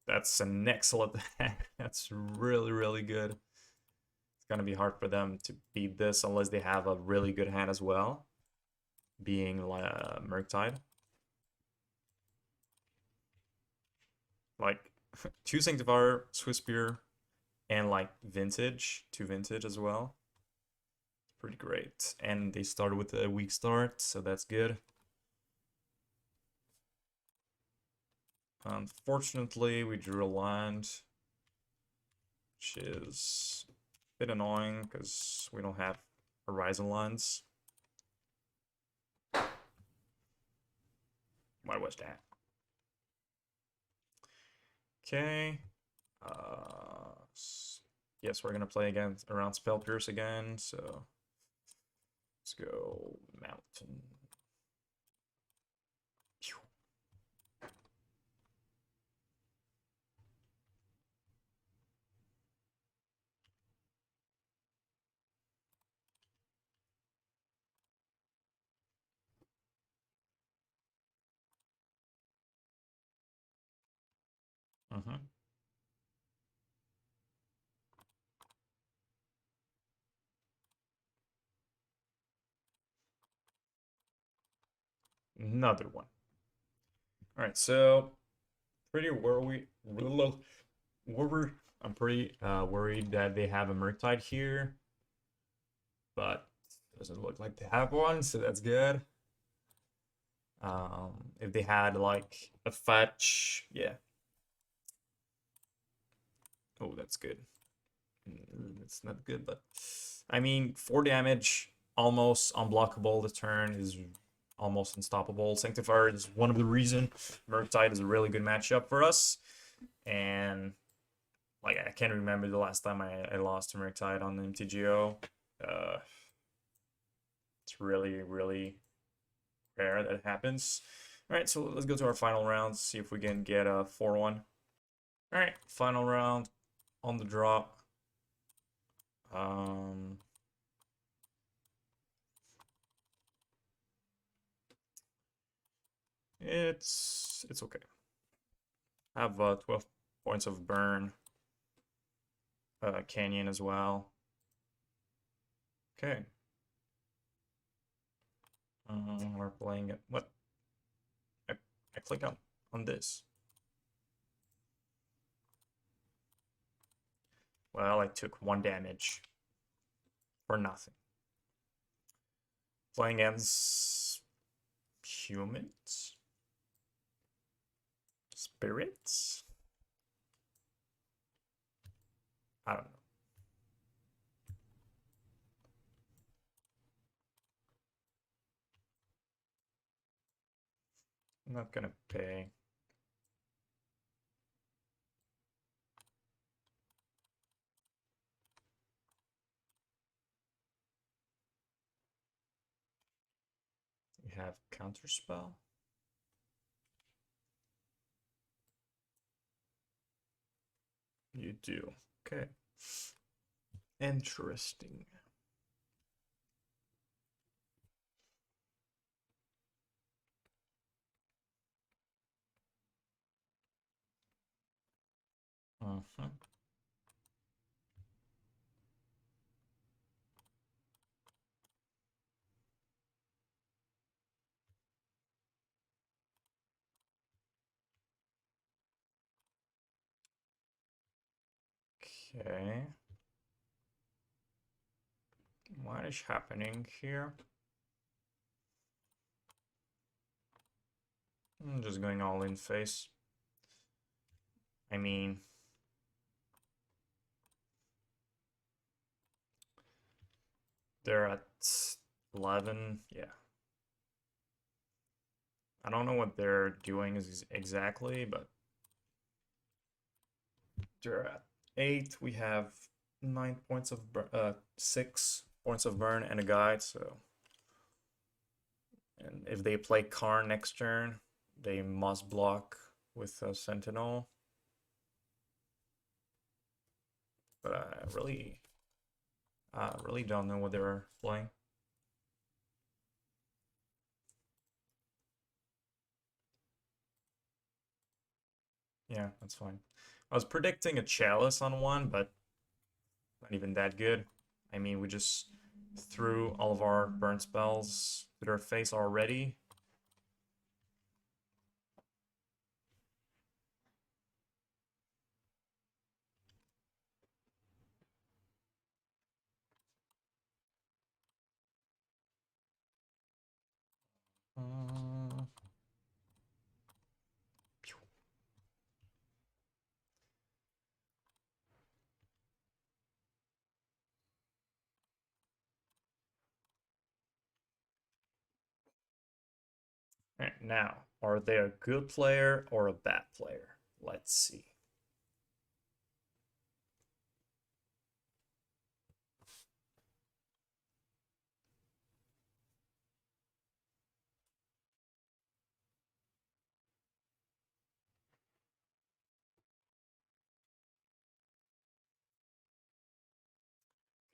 That's an excellent hand. That's really, really good. It's going to be hard for them to beat this unless they have a really good hand as well, being Murktide. Like, 2 Sanctifier, Swiftspear, and like Vintage, 2 Vintage as well. Pretty great. And they started with a weak start, so that's good. Unfortunately, we drew a land, which is a bit annoying because we don't have horizon lands. What was that? Okay. Yes, we're gonna play again around Spell Pierce again, so let's go Mountain. Another one. All right, so pretty worried. I'm pretty worried that they have a Murktide here, but it doesn't look like they have one, so that's good. If they had like a fetch, yeah. Oh, that's good. It's not good, but I mean, 4 damage, almost unblockable. The turn is almost unstoppable. Sanctifier is one of the reasons Murktide is a really good matchup for us. And like, I can't remember the last time I lost to Murktide on the MTGO. It's really, really rare that it happens. All right, so let's go to our final round, see if we can get a 4-1. All right, final round on the draw. It's okay. I have 12 points of burn. Canyon as well. Okay. We're playing it. What? I click on this. Well, I took 1 damage for nothing. Playing against humans? Spirits? I don't know. I'm not gonna pay. We have Counterspell. You do. Okay. Interesting. Okay. What is happening here? I'm just going all in face. I mean, they're at 11, yeah. I don't know what they're doing exactly, but they're at 8. We have 9 points of 6 points of burn and a guide, so. And if they play Karn next turn, they must block with a Sentinel. But I really don't know what they're playing. Yeah, that's fine. I was predicting a Chalice on one, but not even that good. I mean, we just threw all of our burn spells to their face already. All right, now, are they a good player or a bad player? Let's see.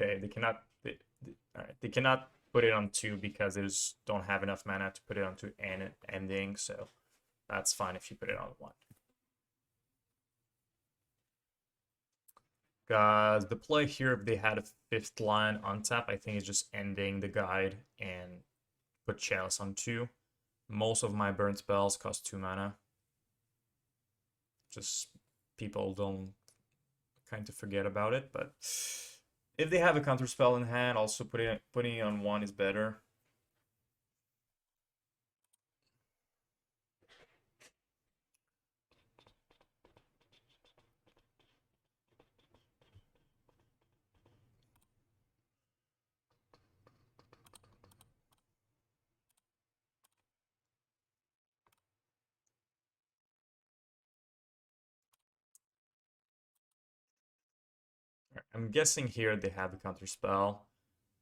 Okay, they cannot. All right, they cannot put it on 2 because they just don't have enough mana to put it onto an ending. So that's fine if you put it on 1. Because the play here, if they had a 5th line on tap, I think it's just ending the guide and put Chalice on 2. Most of my burn spells cost 2 mana. Just people don't kind of forget about it, but if they have a counter spell in hand, also putting it on 1 is better. I'm guessing here they have a counter spell,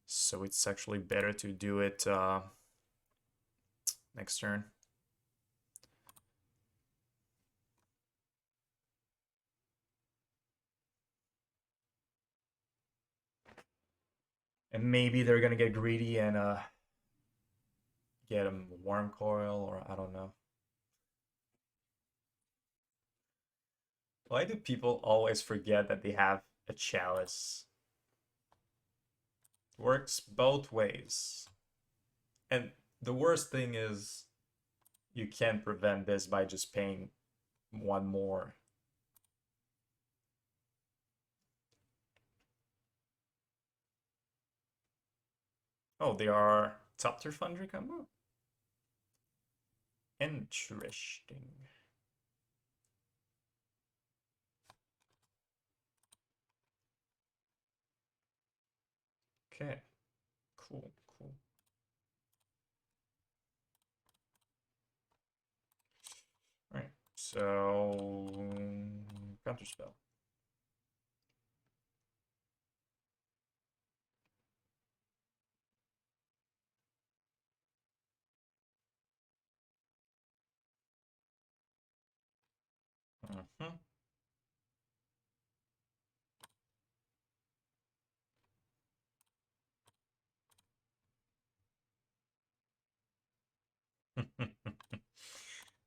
so it's actually better to do it next turn. And maybe they're gonna get greedy and get a Worm Coil, or I don't know. Why do people always forget that they have a Chalice? Works both ways. And the worst thing is you can't prevent this by just paying 1 more. Oh, they are Thopter Foundry combo? Interesting. Okay, cool. All right, so counter spell.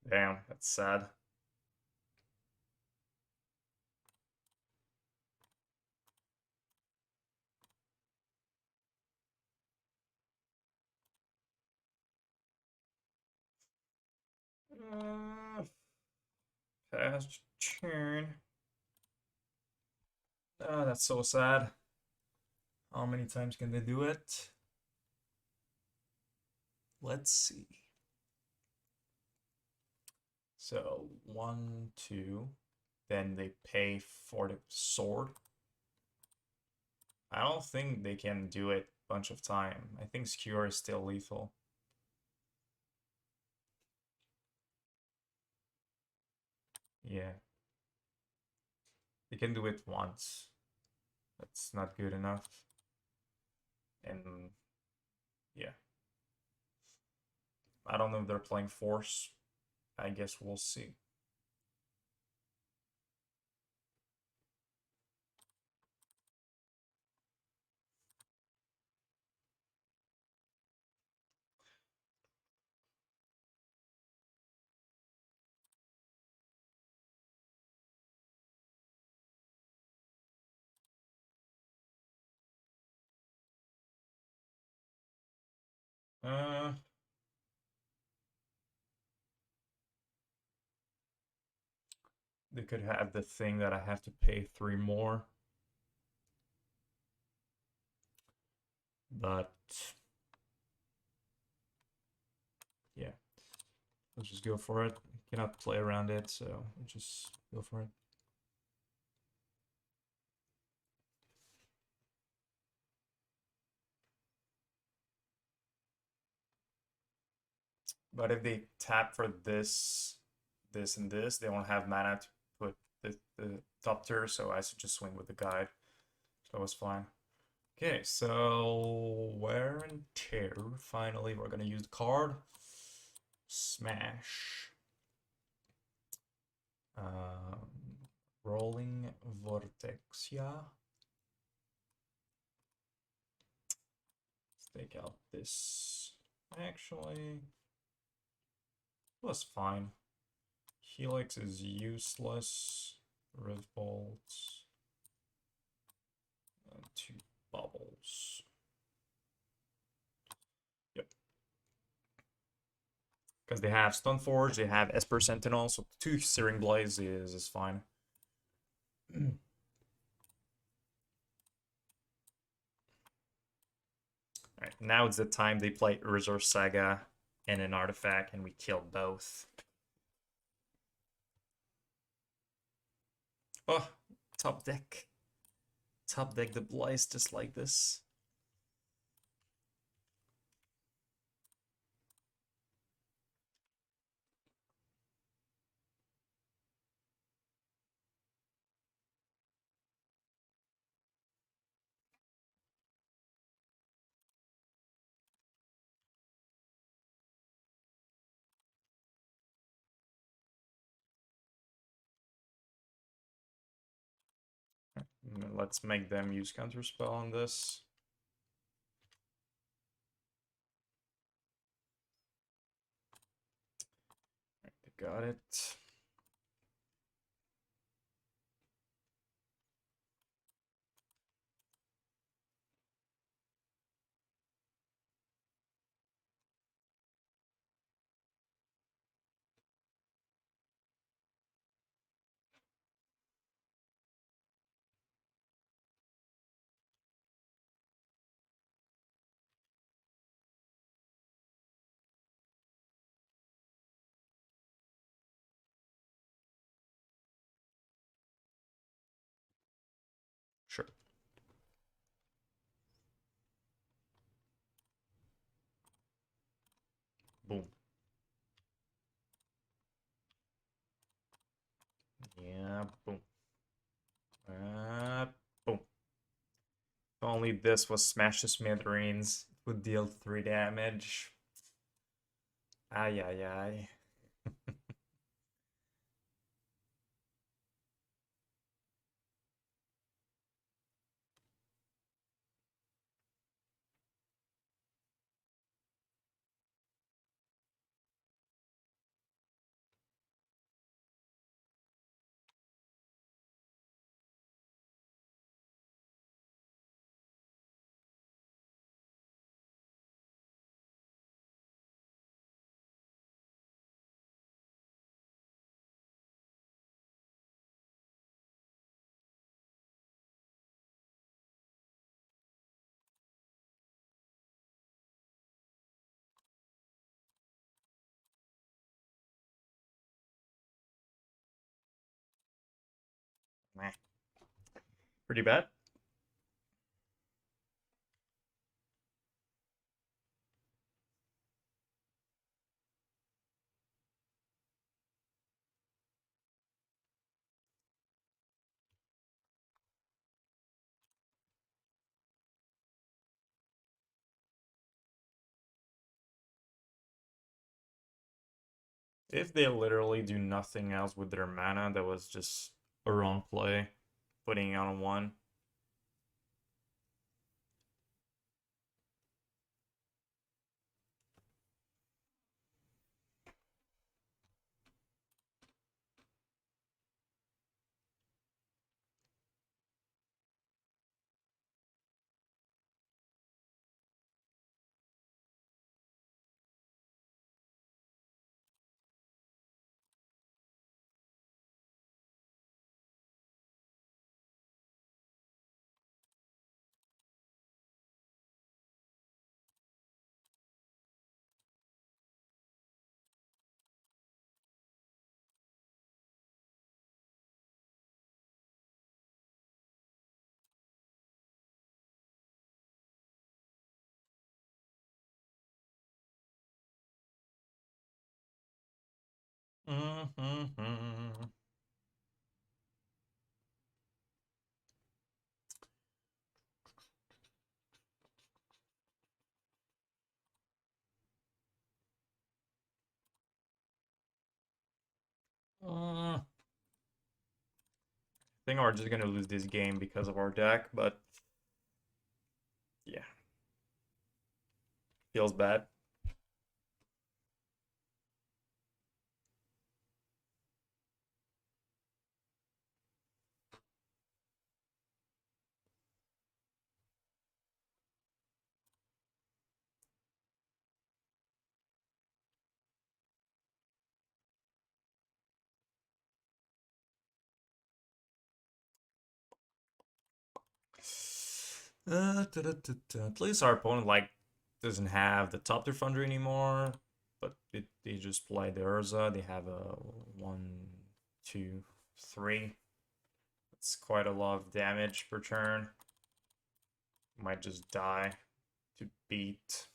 Damn, that's sad. Past turn. Oh, that's so sad. How many times can they do it? Let's see. So 1, 2. Then they pay for the sword. I don't think they can do it bunch of time. I think Skewer is still lethal. Yeah. You can do it once. That's not good enough. And yeah. I don't know if they're playing Force. I guess we'll see. They could have the thing that I have to pay 3 more. But yeah, let's just go for it. Cannot play around it, so we'll just go for it. But if they tap for this, this, and this, they won't have mana to put the Thopter, so I should just swing with the guide. So that was fine. Okay, so wear and tear. Finally, we're gonna use the card. Smash. Roiling Vortex, yeah. Let's take out this. Actually, was fine. Helix is useless. Revel. And 2 baubles. Yep. Because they have Stoneforge, they have Esper Sentinel, so 2 Searing Blaze is fine. Alright, now it's the time they play Resource Saga and an artifact, and we kill both. Oh, top deck. Top deck the Blaze just like this. Let's make them use Counterspell on this. They got it. Sure. Boom. Yeah, boom. Boom. If only this was Smash to Smithereens, it would deal 3 damage. Ay, ay, ay. Meh. Pretty bad. If they literally do nothing else with their mana, that was just a wrong play, putting it on 1. Mm-hmm. I think we're just gonna lose this game because of our deck, but yeah, feels bad. At least our opponent like doesn't have the Thopter Foundry anymore, but they just play the Urza. They have a 1, 2, 3. It's quite a lot of damage per turn. Might just die to beat.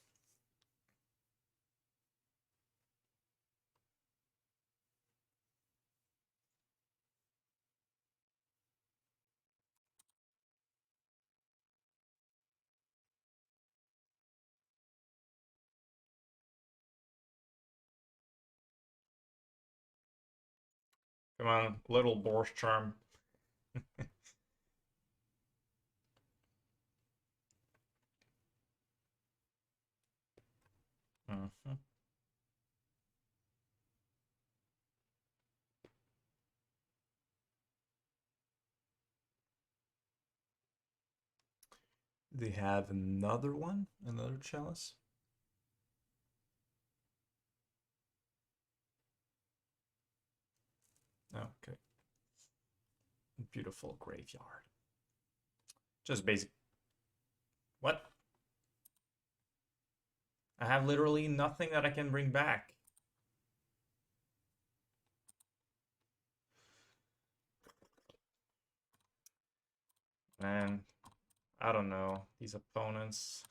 Come on, little Boros Charm. Mhm. They have another one, another chalice. Okay. Beautiful graveyard. Just basic. What? I have literally nothing that I can bring back. Man, I don't know. These opponents.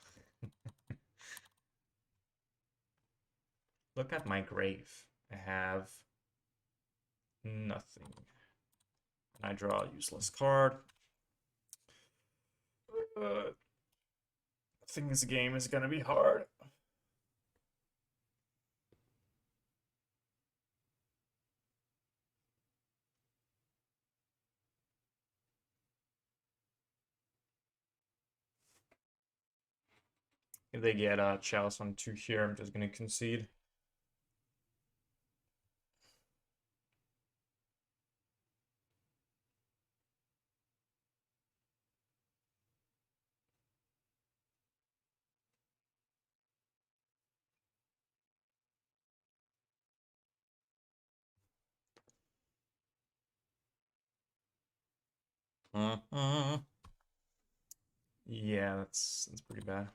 Look at my grave. I have nothing. And I draw a useless card. I think this game is gonna be hard. If they get a chalice on 2 here, I'm just gonna concede. Yeah, that's pretty bad.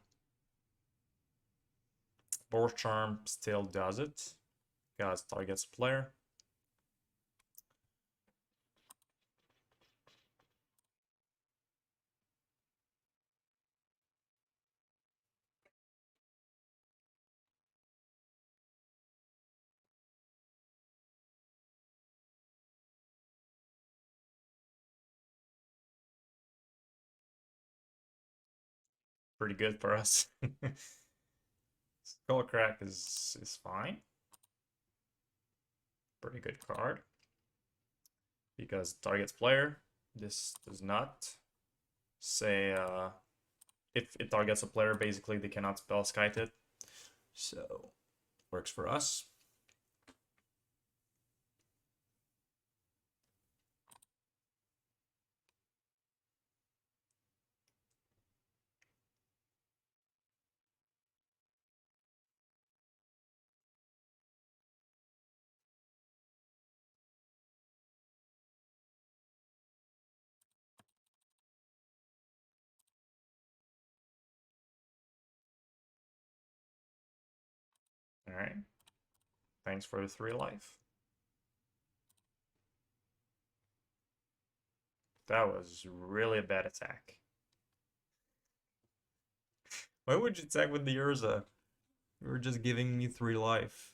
Boros Charm still does it, because targets player. Pretty good for us. Skullcrack is fine. Pretty good card. Because targets player. This does not say if it targets a player, basically they cannot spell skite it. So works for us. All right. Thanks for the 3 life. That was really a bad attack. Why would you attack with the Urza? You were just giving me 3 life.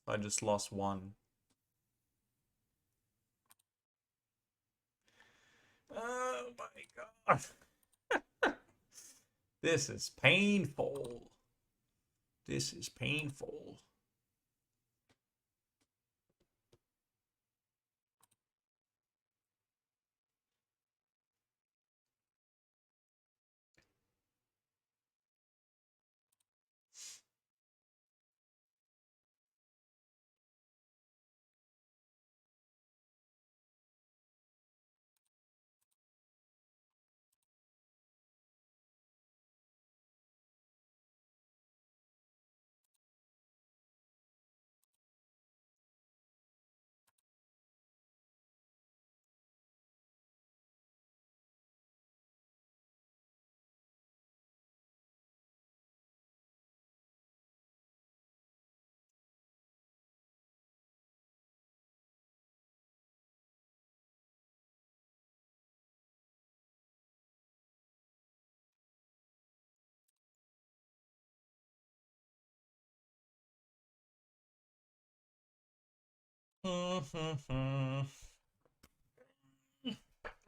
I just lost 1. Oh my god. This is painful. This is painful.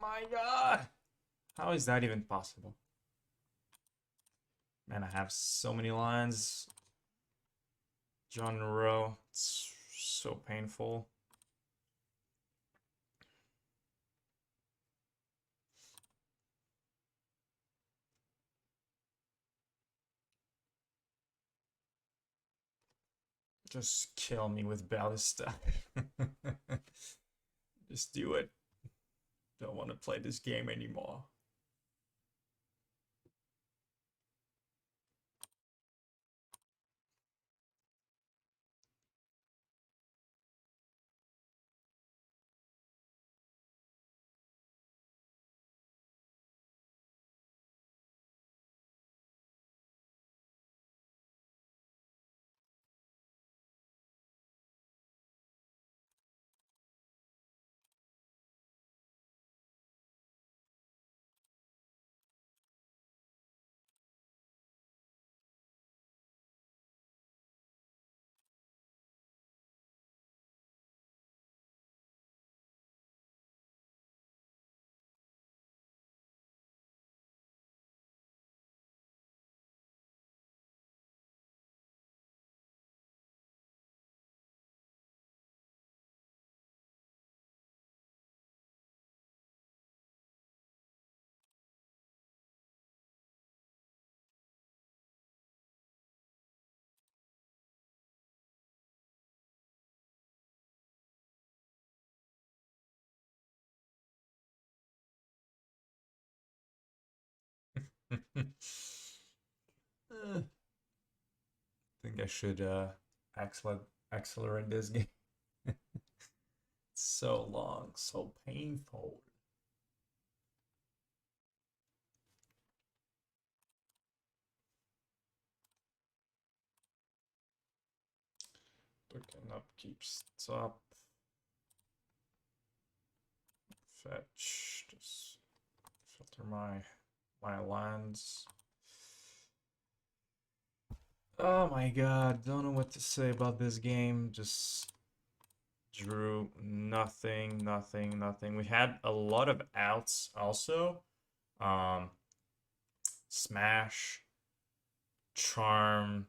My god. How is that even possible? Man, I have so many lines. John in a row. It's so painful. Just kill me with Ballista. Just do it. Don't want to play this game anymore. I think I should accelerate this game. It's so long, so painful. Looking up, keeps up. Fetch. Just filter my lands. Oh my god, don't know what to say about this game. Just drew nothing. We had a lot of outs also. Smash, Charm,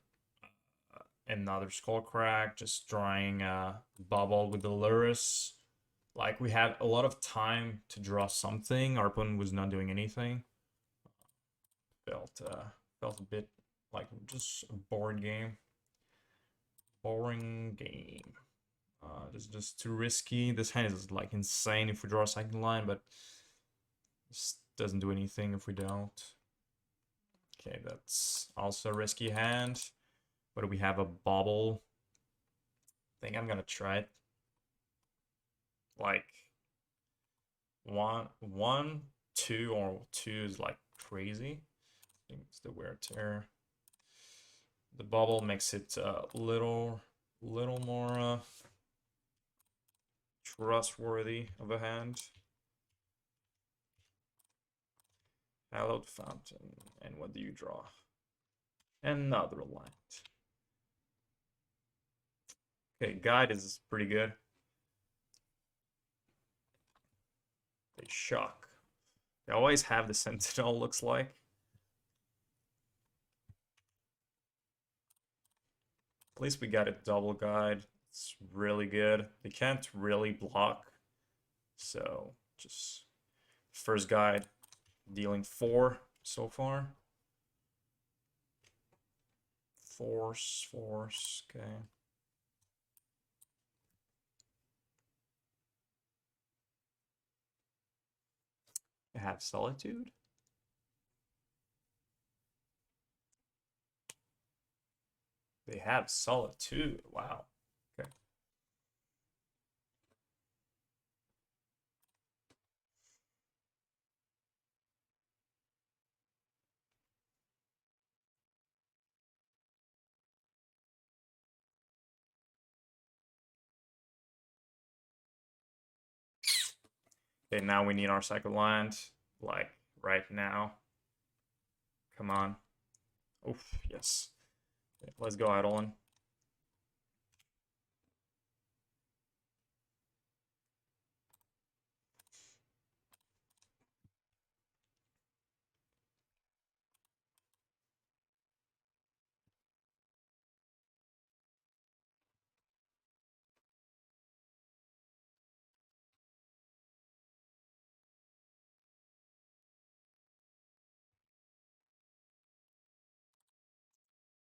another Skullcrack, just drawing Bauble with the Lotus. Like, we had a lot of time to draw something. Our opponent was not doing anything. Felt a bit like just a bored game. Boring game. Just too risky. This hand is like insane if we draw a second line, but this doesn't do anything if we don't. Okay, that's also a risky hand. But we have a Bauble. I think I'm gonna try it. Like 1, 2, or 2 is like crazy. I think it's the wear tear. The Bauble makes it a little more trustworthy of a hand. Hallowed Fountain. And what do you draw? Another land. Okay, Guide is pretty good. They shock. They always have the Sentinel, looks like. At least we got a double Guide. It's really good. They can't really block. So, just first Guide, dealing 4 so far. Force, okay. They have Solitude. They have Solitude. Wow. Okay. Okay, now we need our second land, like right now. Come on. Oof, yes. Okay, let's go, Eidolon.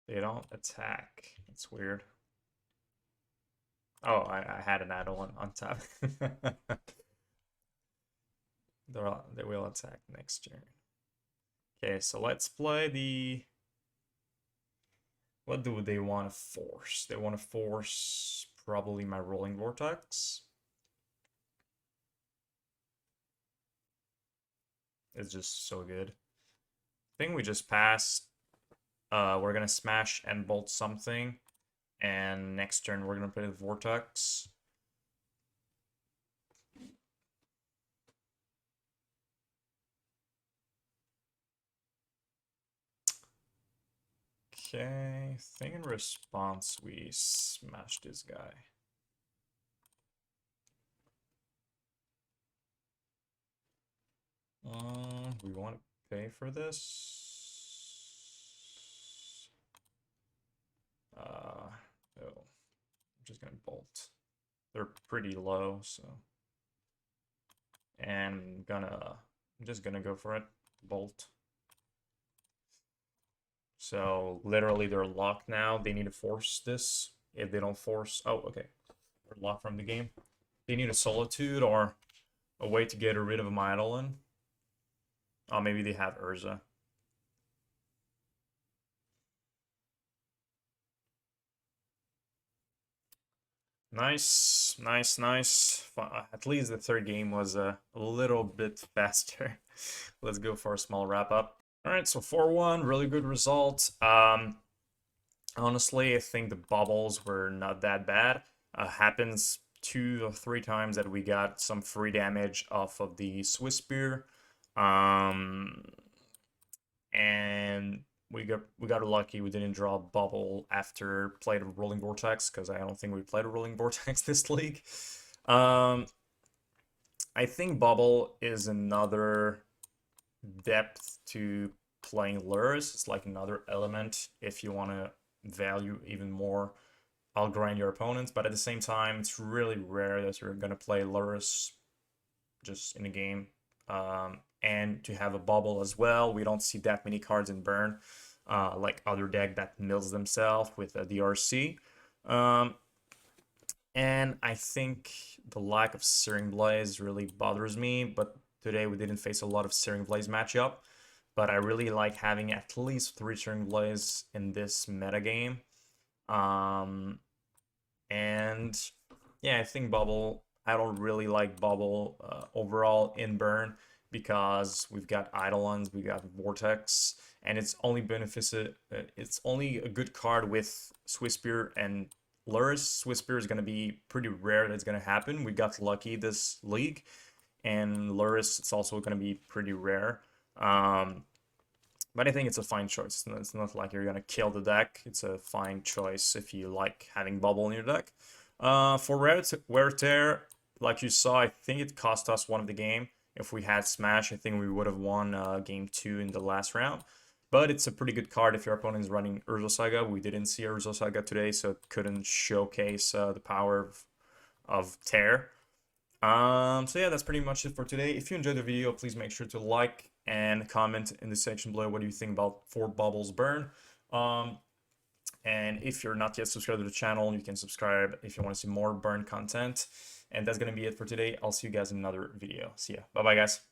They don't attack. That's weird. Oh, I had an Eidolon on top. They will attack next turn. Okay, so let's play the... What do they want to force? They want to force probably my Roiling Vortex. It's just so good. I think we just pass. We're gonna smash and bolt something, and next turn we're gonna play the Vortex. Okay, I think in response we smash this guy. We want to pay for this. Oh, I'm just gonna bolt. They're pretty low, so. And I'm just gonna go for it. Bolt. So literally they're locked now. They need to force this. If they don't force, oh, okay. We're locked from the game. They need a Solitude or a way to get rid of my Eidolon. Oh, maybe they have Urza. Nice, nice, nice. At least the third game was a little bit faster. Let's go for a small wrap up. All right, so 4-1, really good result. Honestly, I think the bubbles were not that bad. Happens 2 or 3 times that we got some free damage off of the Swiftspear. And we got lucky. We didn't draw a Bauble after played a Roiling Vortex, because I don't think we played a Roiling Vortex this league. I think Bauble is another depth to playing lures. It's like another element if you want to value even more, outgrind your opponents. But at the same time, it's really rare that you're gonna play Lotus just in a game. And to have a Bauble as well. We don't see that many cards in burn, like other deck that mills themselves with a DRC. And I think the lack of Searing Blaze really bothers me, but today we didn't face a lot of Searing Blaze matchup. But I really like having at least 3 Searing Blaze in this metagame. And yeah, I think Bauble, I don't really like Bauble overall in burn, because we've got Eidolons, we got Vortex, and it's only it's only a good card with Swiftspear and Lotus. Swiftspear is going to be pretty rare that's going to happen. We got lucky this league, and Lotus, it's also going to be pretty rare. But I think it's a fine choice. It's not like you're going to kill the deck. It's a fine choice if you like having Bauble in your deck. For Wear Tear, like you saw, I think it cost us one of the game. If we had Smash, I think we would have won game 2 in the last round. But it's a pretty good card if your opponent is running Urza Saga. We didn't see Urza Saga today, so it couldn't showcase the power of Tear. So yeah, that's pretty much it for today. If you enjoyed the video, please make sure to like and comment in the section below what do you think about 4 Baubles Burn. And if you're not yet subscribed to the channel, you can subscribe if you want to see more burn content. And that's going to be it for today. I'll see you guys in another video. See ya. Bye-bye, guys.